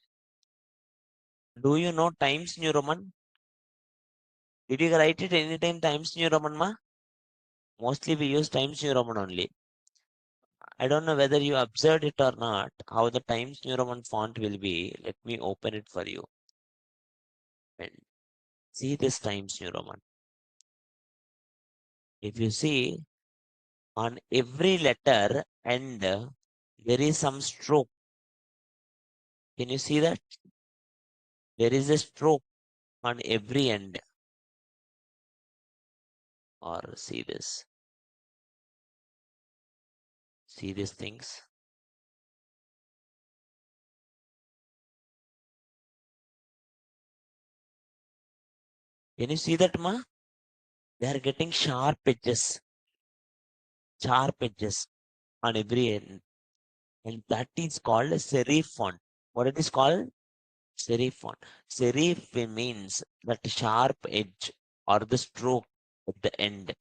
Speaker 1: do you know Times New Roman? Did you write it anytime Times New Roman, ma? Mostly we use Times New Roman only. I don't know whether you observed it or not, how the Times New Roman font will be. Let me open it for you. And see this Times New Roman. If you see, on every letter and there is some stroke. Can you see that? There is a stroke on every end. Or see this. See these things. Can you see that, ma? They are getting sharp edges on every end. And that is called a serif font. What it is called? Serif font. Serif means that sharp edge or the stroke at the end.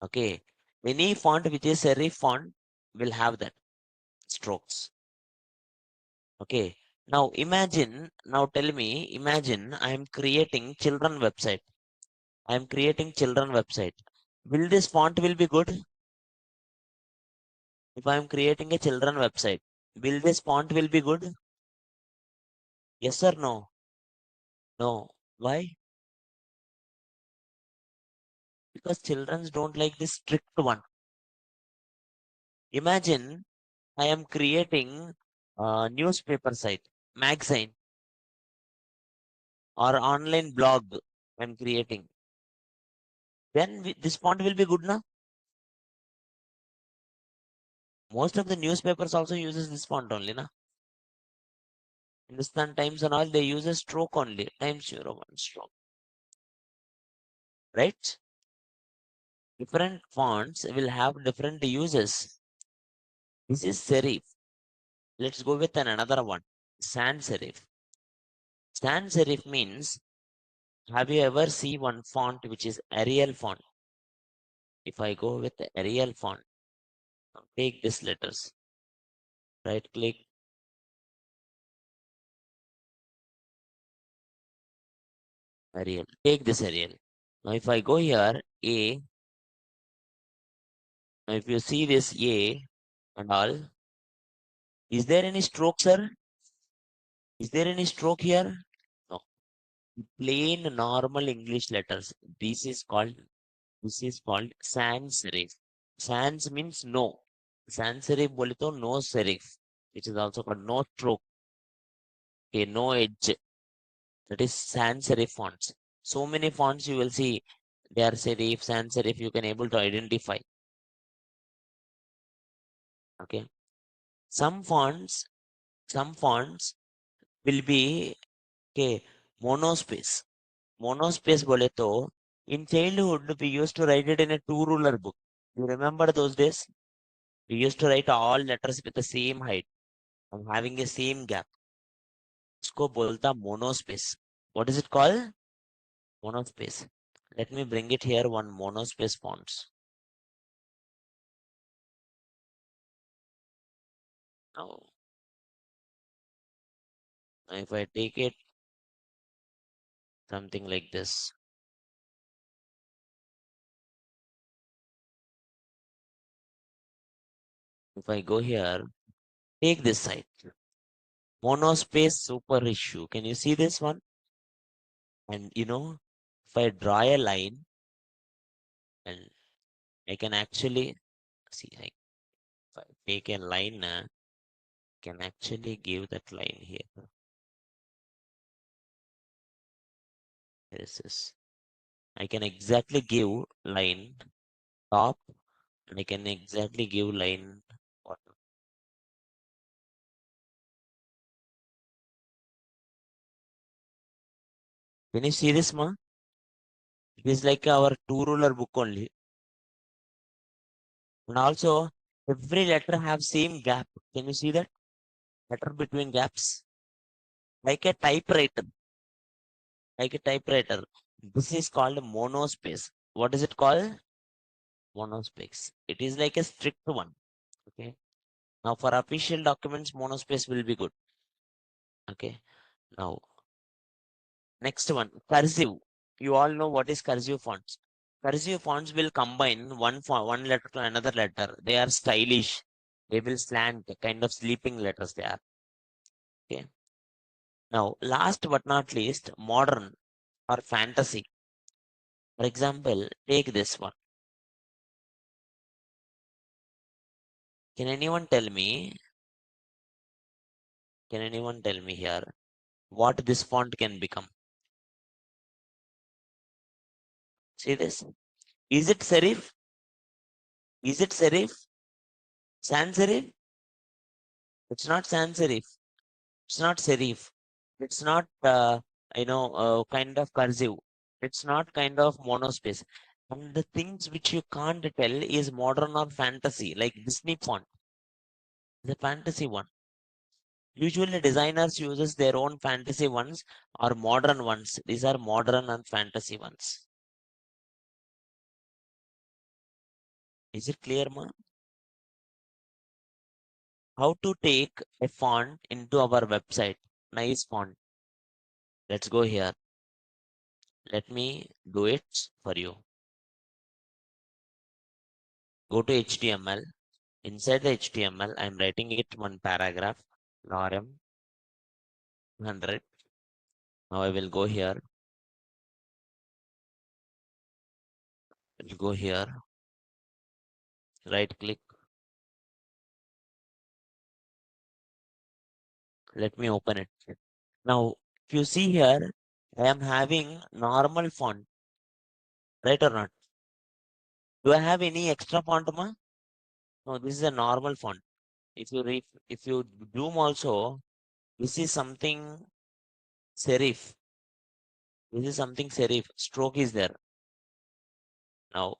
Speaker 1: Okay. Any font which is serif font will have that strokes. Okay. Now imagine, now tell me, imagine I am creating children website. I am creating children website. Will this font will be good? If I am creating a children website, will this font will be good? Yes or no? No. Why? Because children don't like this strict one. Imagine I am creating a newspaper site, magazine, or online blog. I'm creating. Then this font will be good, na? Most of the newspapers also uses this font only, na? Hindustan Times and all they use a stroke only. Times New Roman stroke, right? Different fonts will have different uses. This is serif. Let's go with another one. Sans serif. Sans serif means, have you ever seen one font which is Arial font? If I go with the Arial font, take these letters, right click, Arial, take this Arial. Now if I go here, A, now if you see this A and all, is there any stroke, sir? Is there any stroke here? No. Plain normal English letters. This is called sans serif. Sans means no. Sans serif bole to no serif, which is also called no stroke. Okay, no edge. That is sans serif fonts. So many fonts you will see, they are serif, sans serif, you can able to identify. Okay. Some fonts will be, okay, monospace. Monospace bole to, in childhood, we used to write it in a two-ruler book. You remember those days? We used to write all letters with the same height and having the same gap. इसको बोलता monospace. What is it called? Monospace. Let me bring it here, one monospace fonts. Now, if I take it something like this, if I go here, take this side, monospace super issue. Can you see this one? And if I draw a line, and I can actually see, if I take a line, can actually give that line here. This is, I can exactly give line top, and I can exactly give line bottom. Can you see this, ma? It is like our two-ruler book only. And also, every letter have same gap. Can you see that? Letter between gaps. Like a typewriter. Like a typewriter. This is called monospace. What is it called? Monospace. It is like a strict one. Okay. Now for official documents, monospace will be good. Okay. Now, next one, cursive. You all know what is cursive fonts. Cursive fonts will combine one letter to another letter. They are stylish. They will slant, kind of sleeping letters they are. Okay. Now, last but not least, modern or fantasy. For example, take this one. Can anyone tell me? Can anyone tell me here what this font can become? See this? Is it serif? Is it serif? Sans-serif? It's not sans-serif. It's not serif. It's not kind of cursive. It's not kind of monospace. And the things which you can't tell is modern or fantasy, like Disney font, the fantasy one. Usually designers uses their own fantasy ones or modern ones. These are modern and fantasy ones. Is it clear, ma? How to take a font into our website? Nice font. Let's go here. Let me do it for you. Go to HTML. Inside the HTML, I'm writing it one paragraph. Lorem 100. Now I will go here. I'll go here. Right click. Let me open it. Now, if you see here, I am having normal font, right or not? Do I have any extra font, ma? No, this is a normal font. If you zoom also, this is something serif. This is something serif. Stroke is there. Now,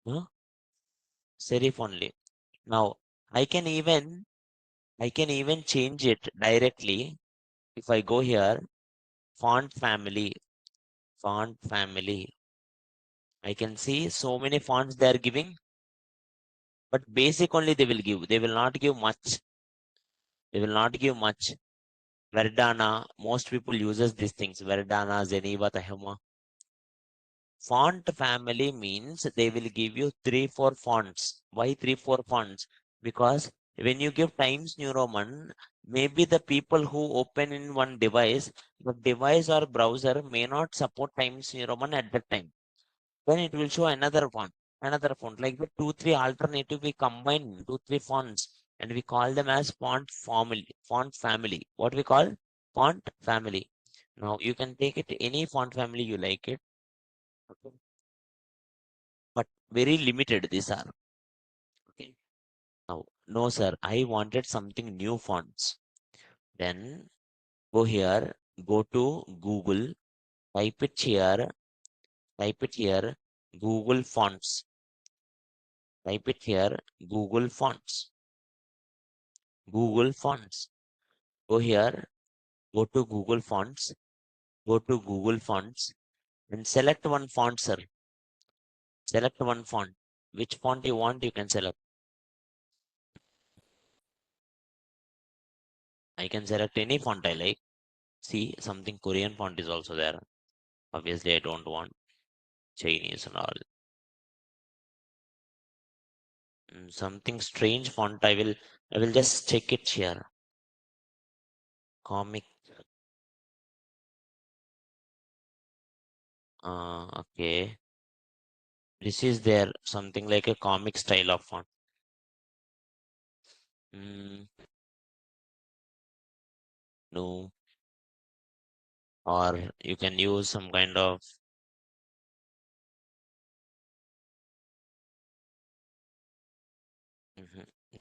Speaker 1: huh? Serif only. Now, I can even change it directly. If I go here, font family, I can see so many fonts they are giving, but basic only they will give. They will not give much. They will not give much. Verdana, most people uses these things. Verdana, Zeneva, Tahoma. Font family means they will give you 3-4 fonts. Why 3-4 fonts? Because when you give Times New Roman, maybe the people who open in one device, the device or browser may not support Times New Roman at that time. Then it will show another font, like the 2-3 alternative. We combine 2-3 fonts and we call them as font family. Font family. What we call font family. Now you can take it any font family you like it. Okay. But very limited these are. Okay. Now, no sir, I wanted something new fonts. Then go here, go to Google, type it here, type it here, Google Fonts. Type it here, Google Fonts. Google Fonts. Go here, Go to Google Fonts. Go to Google Fonts and select one font, sir. Select one font. Which font you want, you can select. I can select any font I like. See, something Korean font is also there. Obviously, I don't want Chinese and all. Something strange font. I will just check it here. Comic. Okay. This is there. Something like a comic style of font. Mm, no. Or you can use some kind of.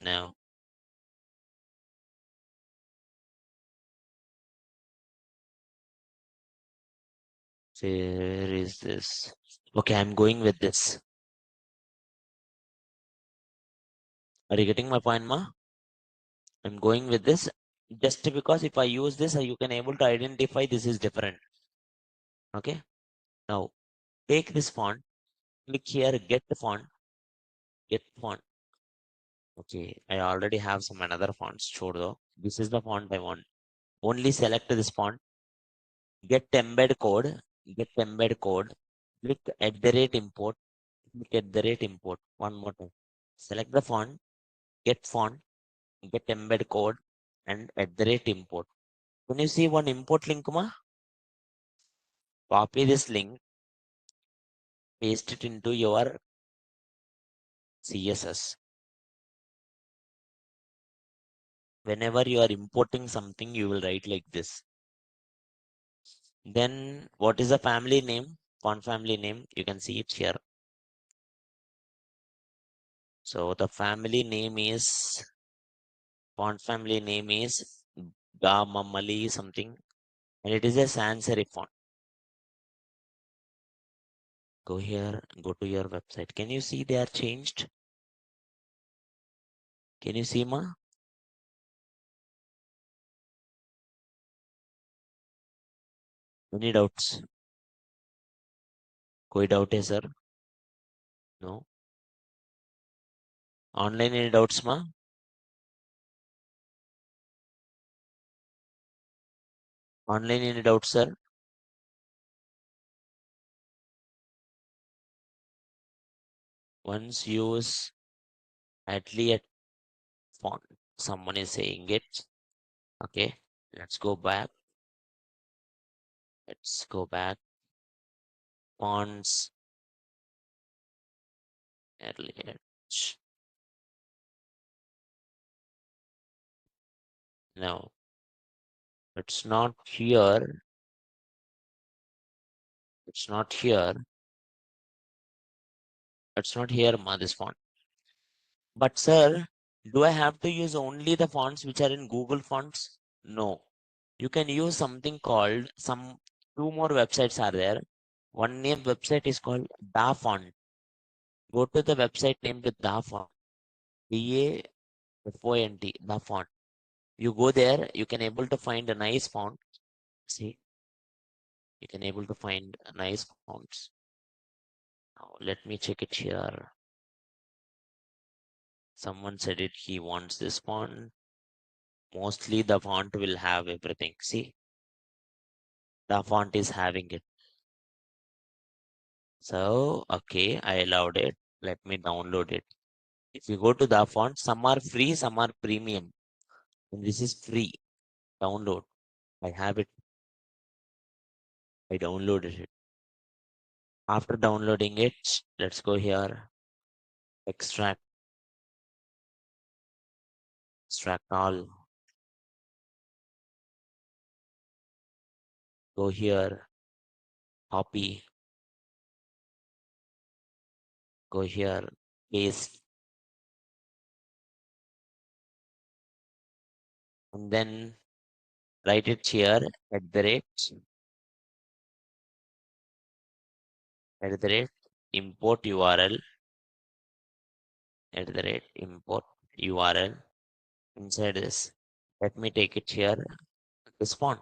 Speaker 1: No. Where is this? Okay, I'm going with this. Are you getting my point, ma? I'm going with this just because if I use this, you can able to identify this is different. Okay. Now take this font, click here, get the font, get font. Okay, I already have some another fonts. Sure though. This is the font I want. Only select this font, get embed code, get embed code, click at the rate import, click at the rate import. One more time. Select the font, font, get embed code, and at the rate import. Can you see one import link, ma? Copy this link, paste it into your CSS. Whenever you are importing something, you will write like this. Then what is the family name? Font family name, you can see it here. So the family name is, font family name is Gamamali something, and it is a sans-serif font. Go here, go to your website. Can you see they are changed? Can you see, ma? Any doubts? कोई doubt है sir? No. Online any doubts, ma? Online any doubts, sir? Once use at least font. Someone is saying it. Okay. Let's go back. Let's go back. Fonts. Elliot. No, it's not here. It's not here. It's not here, ma, this font. But sir, do I have to use only the fonts which are in Google Fonts? No. You can use something called two more websites are there. One name website is called Da Font. Go to the website named Da Font. DAFONT, Da Font. You go there, you can able to find a nice font. See, you can able to find a nice fonts. Now, let me check it here. Someone said it, he wants this font. Mostly the font will have everything. See, the font is having it. So, okay, I allowed it. Let me download it. If you go to the font, some are free, some are premium. And this is free. Download. I have it. I downloaded it. After downloading it, let's go here. Extract. Extract all. Go here. Copy. Go here. Paste. And then write it here at the rate. At the rate. Import URL. At the rate. Import URL. Inside this. Let me take it here. This font.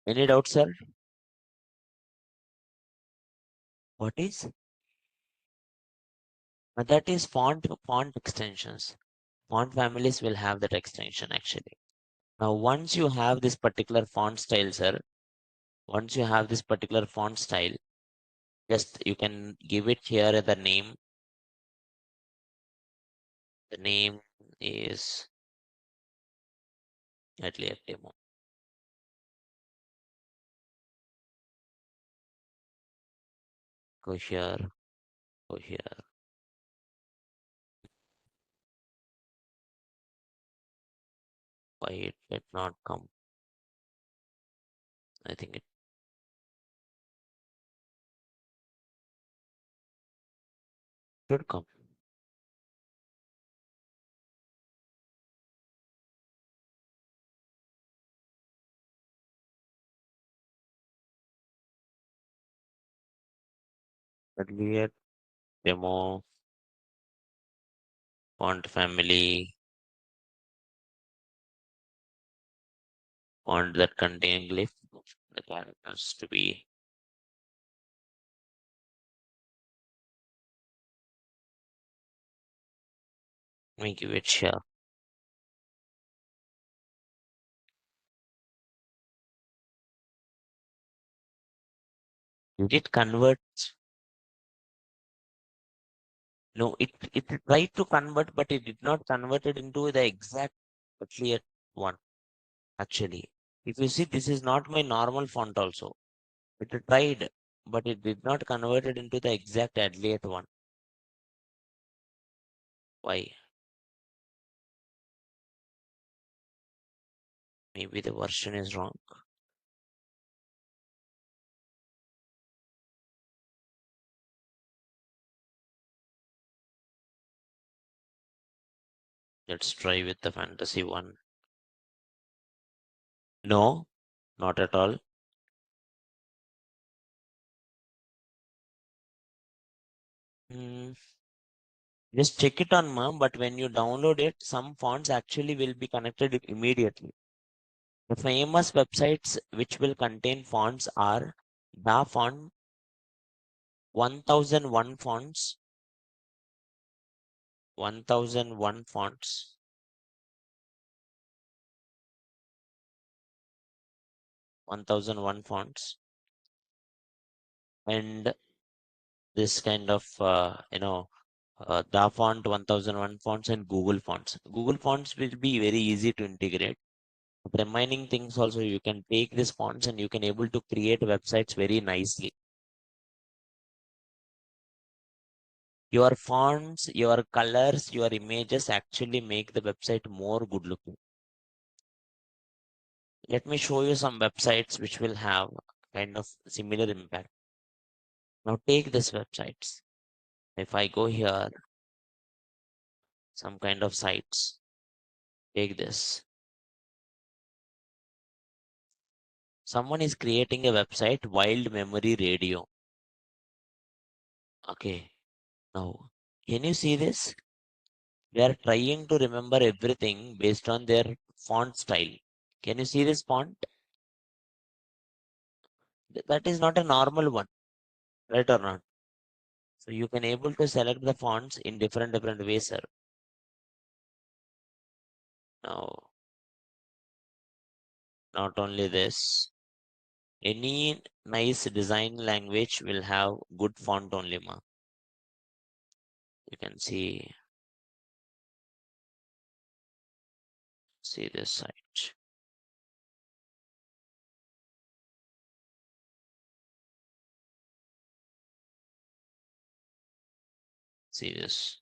Speaker 1: Any doubt, sir? What is? That is font extensions. Font families will have that extension actually. Now, once you have this particular font style, sir, once you have this particular font style, just you can give it here the name. The name is Atelier Demo. Go here, go here. Why it did not come? I think it should come. Atelier Demo, font family, font that contain glyph. The characters to be. Let me give it here. Did it convert? No, it tried to convert, but it did not convert it into the exact clear one. Actually, if you see, this is not my normal font also. It tried, but it did not convert it into the exact Adliet one. Why? Maybe the version is wrong. Let's try with the fantasy one. No, not at all. Hmm. Just check it on mom, but when you download it, some fonts actually will be connected immediately. The famous websites which will contain fonts are Da Font, 1001 fonts, 1001 fonts, 1001 fonts, and this kind of, Da Font, 1001 fonts, and Google Fonts. Google Fonts will be very easy to integrate. Remaining things also, you can take these fonts and you can able to create websites very nicely. Your fonts, your colors, your images actually make the website more good looking. Let me show you some websites which will have kind of similar impact. Now take this websites. If I go here, some kind of sites, take this. Someone is creating a website, Wild Memory Radio. Okay, now can you see this? They are trying to remember everything based on their font style. Can you see this font? That is not a normal one, right or not? So you can able to select the fonts in different ways, sir. Now, not only this, any nice design language will have good font only, ma. You can see this site. See this.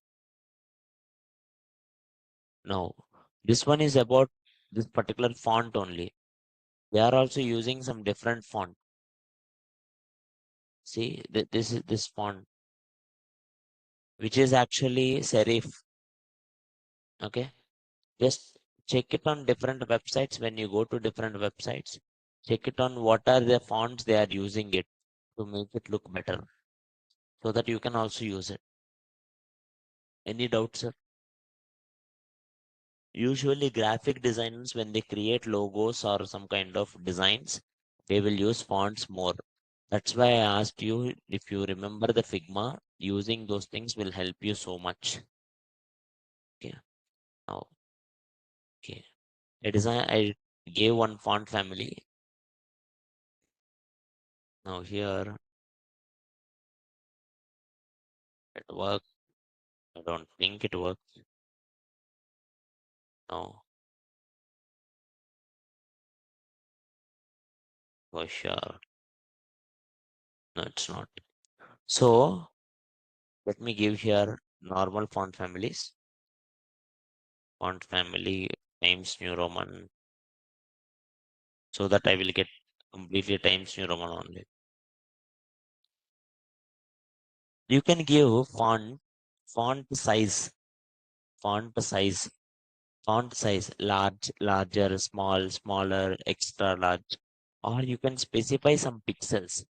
Speaker 1: Now, this one is about this particular font only. They are also using some different font. See, this is this font, which is actually serif. Okay, just check it on different websites. When you go to different websites, check it on what are the fonts they are using it to make it look better, so that you can also use it. Any doubts, sir? Usually graphic designers, when they create logos or some kind of designs, they will use fonts more. That's why I asked you if you remember the Figma, using those things will help you so much. Okay. Now, okay. I gave one font family. Now here it works. I don't think it works. No, for sure. No, it's not. So let me give here normal font families. Font family Times New Roman, so that I will get completely Times New Roman only. You can give font size, font size, font size, large, larger, small, smaller, extra large, or you can specify some pixels.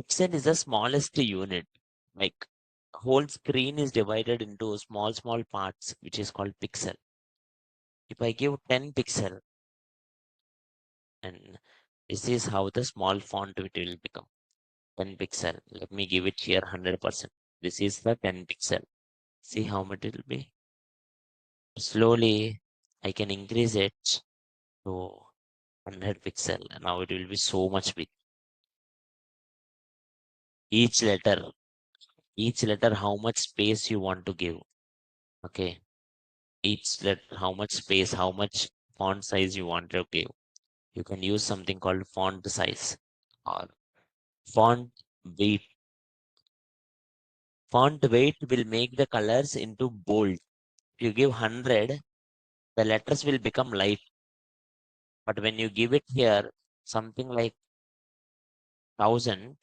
Speaker 1: Pixel is the smallest unit. Like whole screen is divided into small parts, which is called pixel. If I give 10 pixel, and this is how the small font it will become. 10 pixel. Let me give it here 100%. This is the 10 pixel. See how much it will be. Slowly, I can increase it to 100 pixel. Now it will be so much big. Each letter, how much space you want to give. Okay. Each letter, how much space, how much font size you want to give. You can use something called font size or font weight. Font weight will make the colors into bold. If you give 100, the letters will become light. But when you give it here, something like 1000,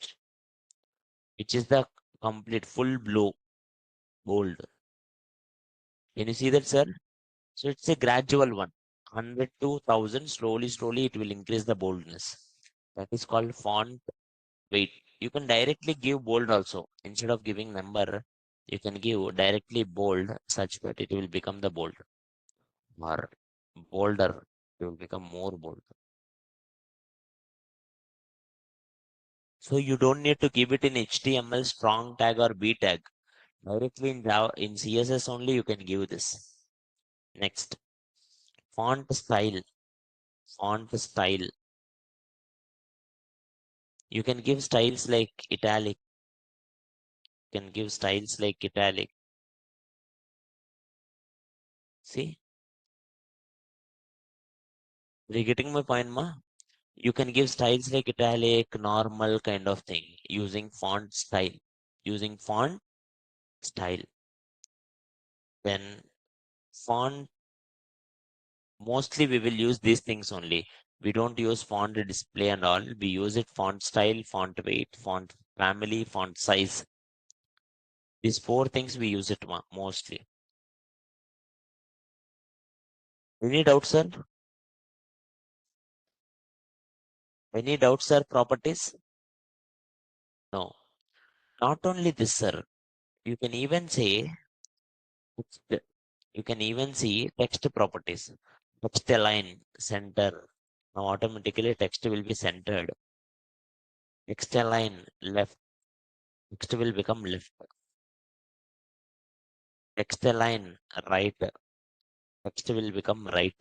Speaker 1: which is the complete full blue, bold. Can you see that, sir? So it's a gradual one. 100 to 1000, slowly, it will increase the boldness. That is called font weight. You can directly give bold also. Instead of giving number, you can give directly bold such that it will become the bold. Or bolder, it will become more bold. So you don't need to give it in HTML strong tag or B tag. Directly in Java, in CSS only you can give this. Next, font style. Font style. You can give styles like italic. You can give styles like italic. See? Are you getting my point, ma? You can give styles like italic, normal kind of thing using font style. Using font style. Then font, mostly we will use these things only. We don't use font display and all. We use it font style, font weight, font family, font size. These four things we use it mostly. Any doubts, sir? Any doubts, sir? Properties? No. Not only this, sir. You can even say, you can even see text properties. Text align, center. Now automatically text will be centered. Text align, left. Text will become left. Text align, right. Text will become right.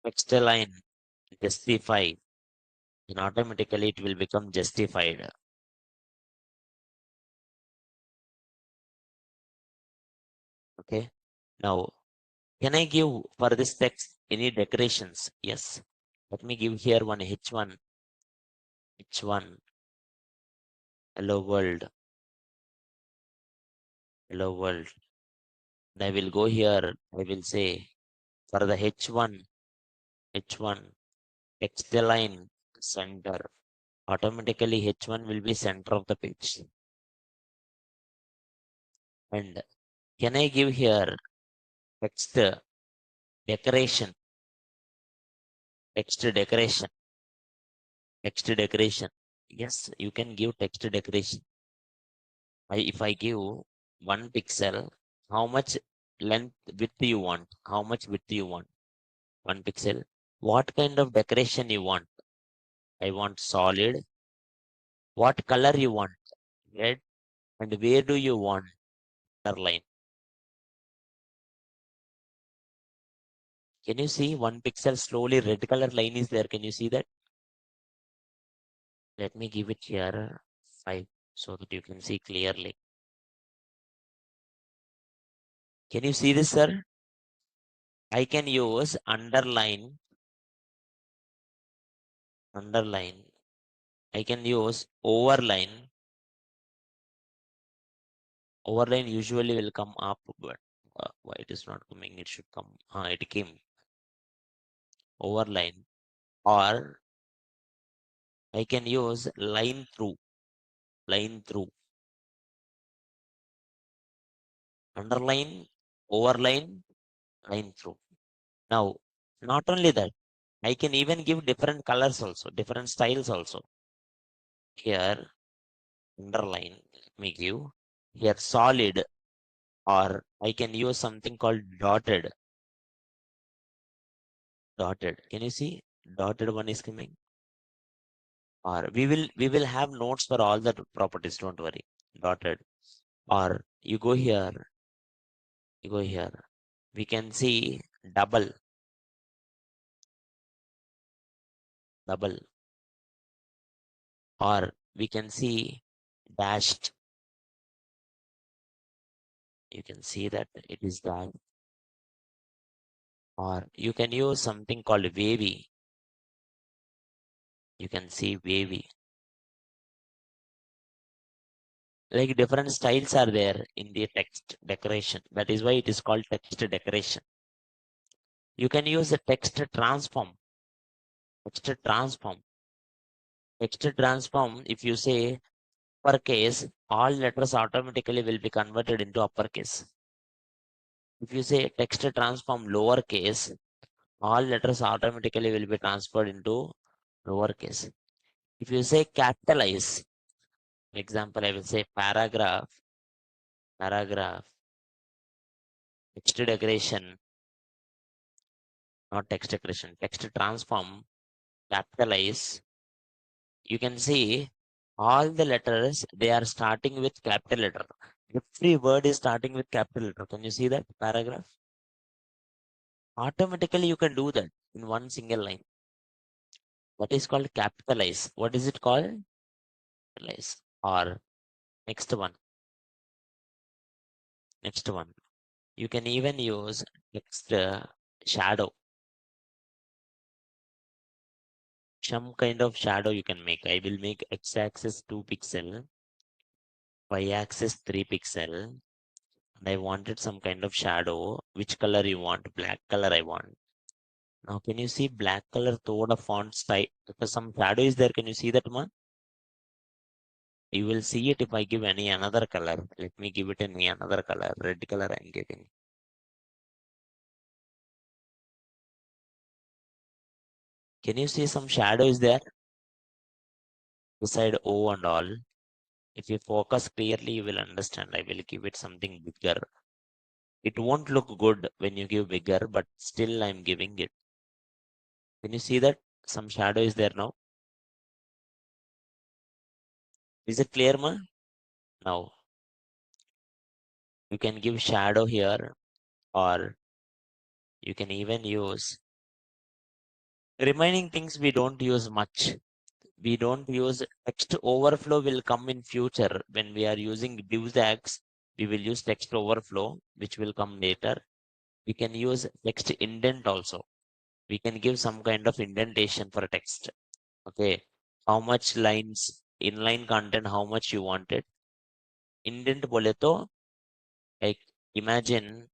Speaker 1: Text align, justify. And automatically it will become justified. Okay. Now, can I give for this text any decorations? Yes. Let me give here one H1, hello world, hello world. And I will go here. I will say for the H1, text align, center. Automatically H1 will be center of the page. And can I give here text decoration, text decoration, text decoration? Yes, you can give text decoration. If I give 1 pixel, how much length width you want? How much width you want? 1 pixel. What kind of decoration you want? I want solid. What color you want? Red. And where do you want underline? Can you see 1 pixel slowly red color line is there? Can you see that? Let me give it here 5 so that you can see clearly. Can you see this, sir? I can use underline. I can use overline. Overline usually will come up, but why it is not coming? It should come. It came. Overline. Or I can use line through. Underline, overline, line through. Now, not only that, I can even give different colors also, different styles also. Here, underline, let me give. Here, solid, or I can use something called dotted. Can you see? Dotted one is coming. Or we will have notes for all the properties, don't worry. Dotted. Or you go here, we can see double, or we can see dashed. You can see that it is that. Or you can use something called wavy. You can see wavy. Like different styles are there in the text decoration. That is why it is called text decoration. You can use a text transform. Text transform, if you say uppercase, all letters automatically will be converted into uppercase. If you say text transform lowercase, all letters automatically will be transferred into lowercase. If you say capitalize, example, I will say paragraph, text decoration, not text decoration, text transform, capitalize. You can see all the letters, they are starting with capital letter. Every word is starting with capital letter. Can you see that paragraph? Automatically, you can do that in one single line. That is called capitalize. What is it called? Capitalize. Or next one. You can even use text shadow. Some kind of shadow you can make. I will make x-axis 2 pixel, y-axis 3 pixel. And I wanted some kind of shadow. Which color you want? Black color I want. Now can you see black color toward a font style? Because some shadow is there. Can you see that one? You will see it if I give any another color. Let me give it any another color. Red color I'm giving. Can you see some shadow is there? Beside O and all. If you focus clearly, you will understand. I will give it something bigger. It won't look good when you give bigger, but still I'm giving it. Can you see that? Some shadow is there now. Is it clear, ma? Now, you can give shadow here, or you can even use remaining things we don't use much. We don't use text overflow will come in future when we are using div tags. We will use text overflow, which will come later. We can use text indent also. We can give some kind of indentation for text. Okay, how much lines, inline content, how much you wanted. Indent bole to, like imagine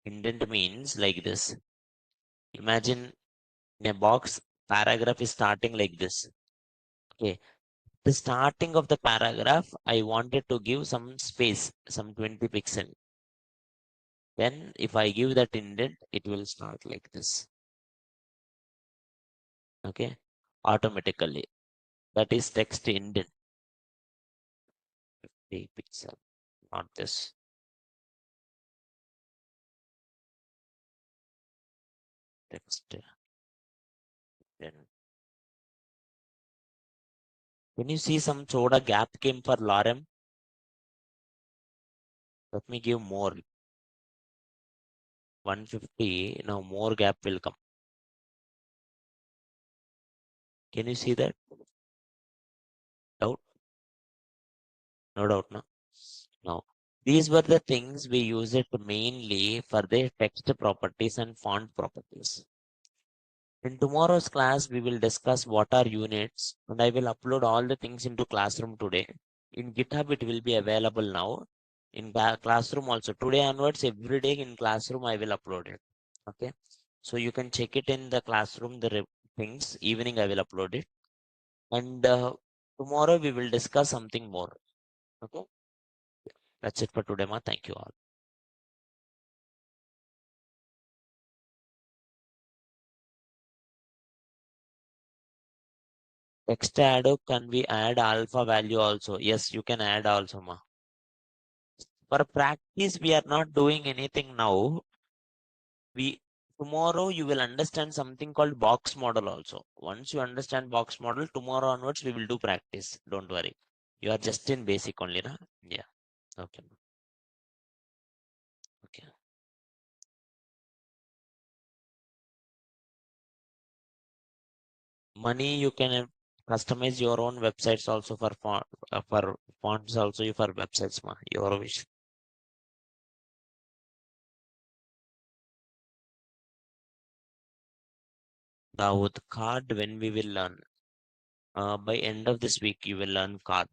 Speaker 1: indent means like this. Imagine in a box, paragraph is starting like this. Okay, the starting of the paragraph, I wanted to give some space, some 20 pixel. Then if I give that indent, it will start like this. Okay, automatically. That is text indent. 50 pixel, not this. text. Then can you see some soda gap came for lorem? Let me give more. 150. Now more gap will come. Can you see that? Doubt? No doubt, no? Now, these were the things we use it mainly for the text properties and font properties. In tomorrow's class, we will discuss what are units, and I will upload all the things into classroom today. In GitHub, it will be available now. In classroom also. Today onwards, every day in classroom, I will upload it. Okay. So you can check it in the classroom, the things. Evening, I will upload it. And tomorrow, we will discuss something more. Okay. That's it for today, ma. Thank you all. Text add can we add alpha value also? Yes, you can add also, ma. For practice, we are not doing anything now. We tomorrow you will understand something called box model also. Once you understand box model, tomorrow onwards we will do practice. Don't worry. You are just in basic only, na? Yeah. Okay. Okay. Money you can customize your own websites also for fonts also for websites, ma. Your wish. Now with card when we will learn. By end of this week you will learn card.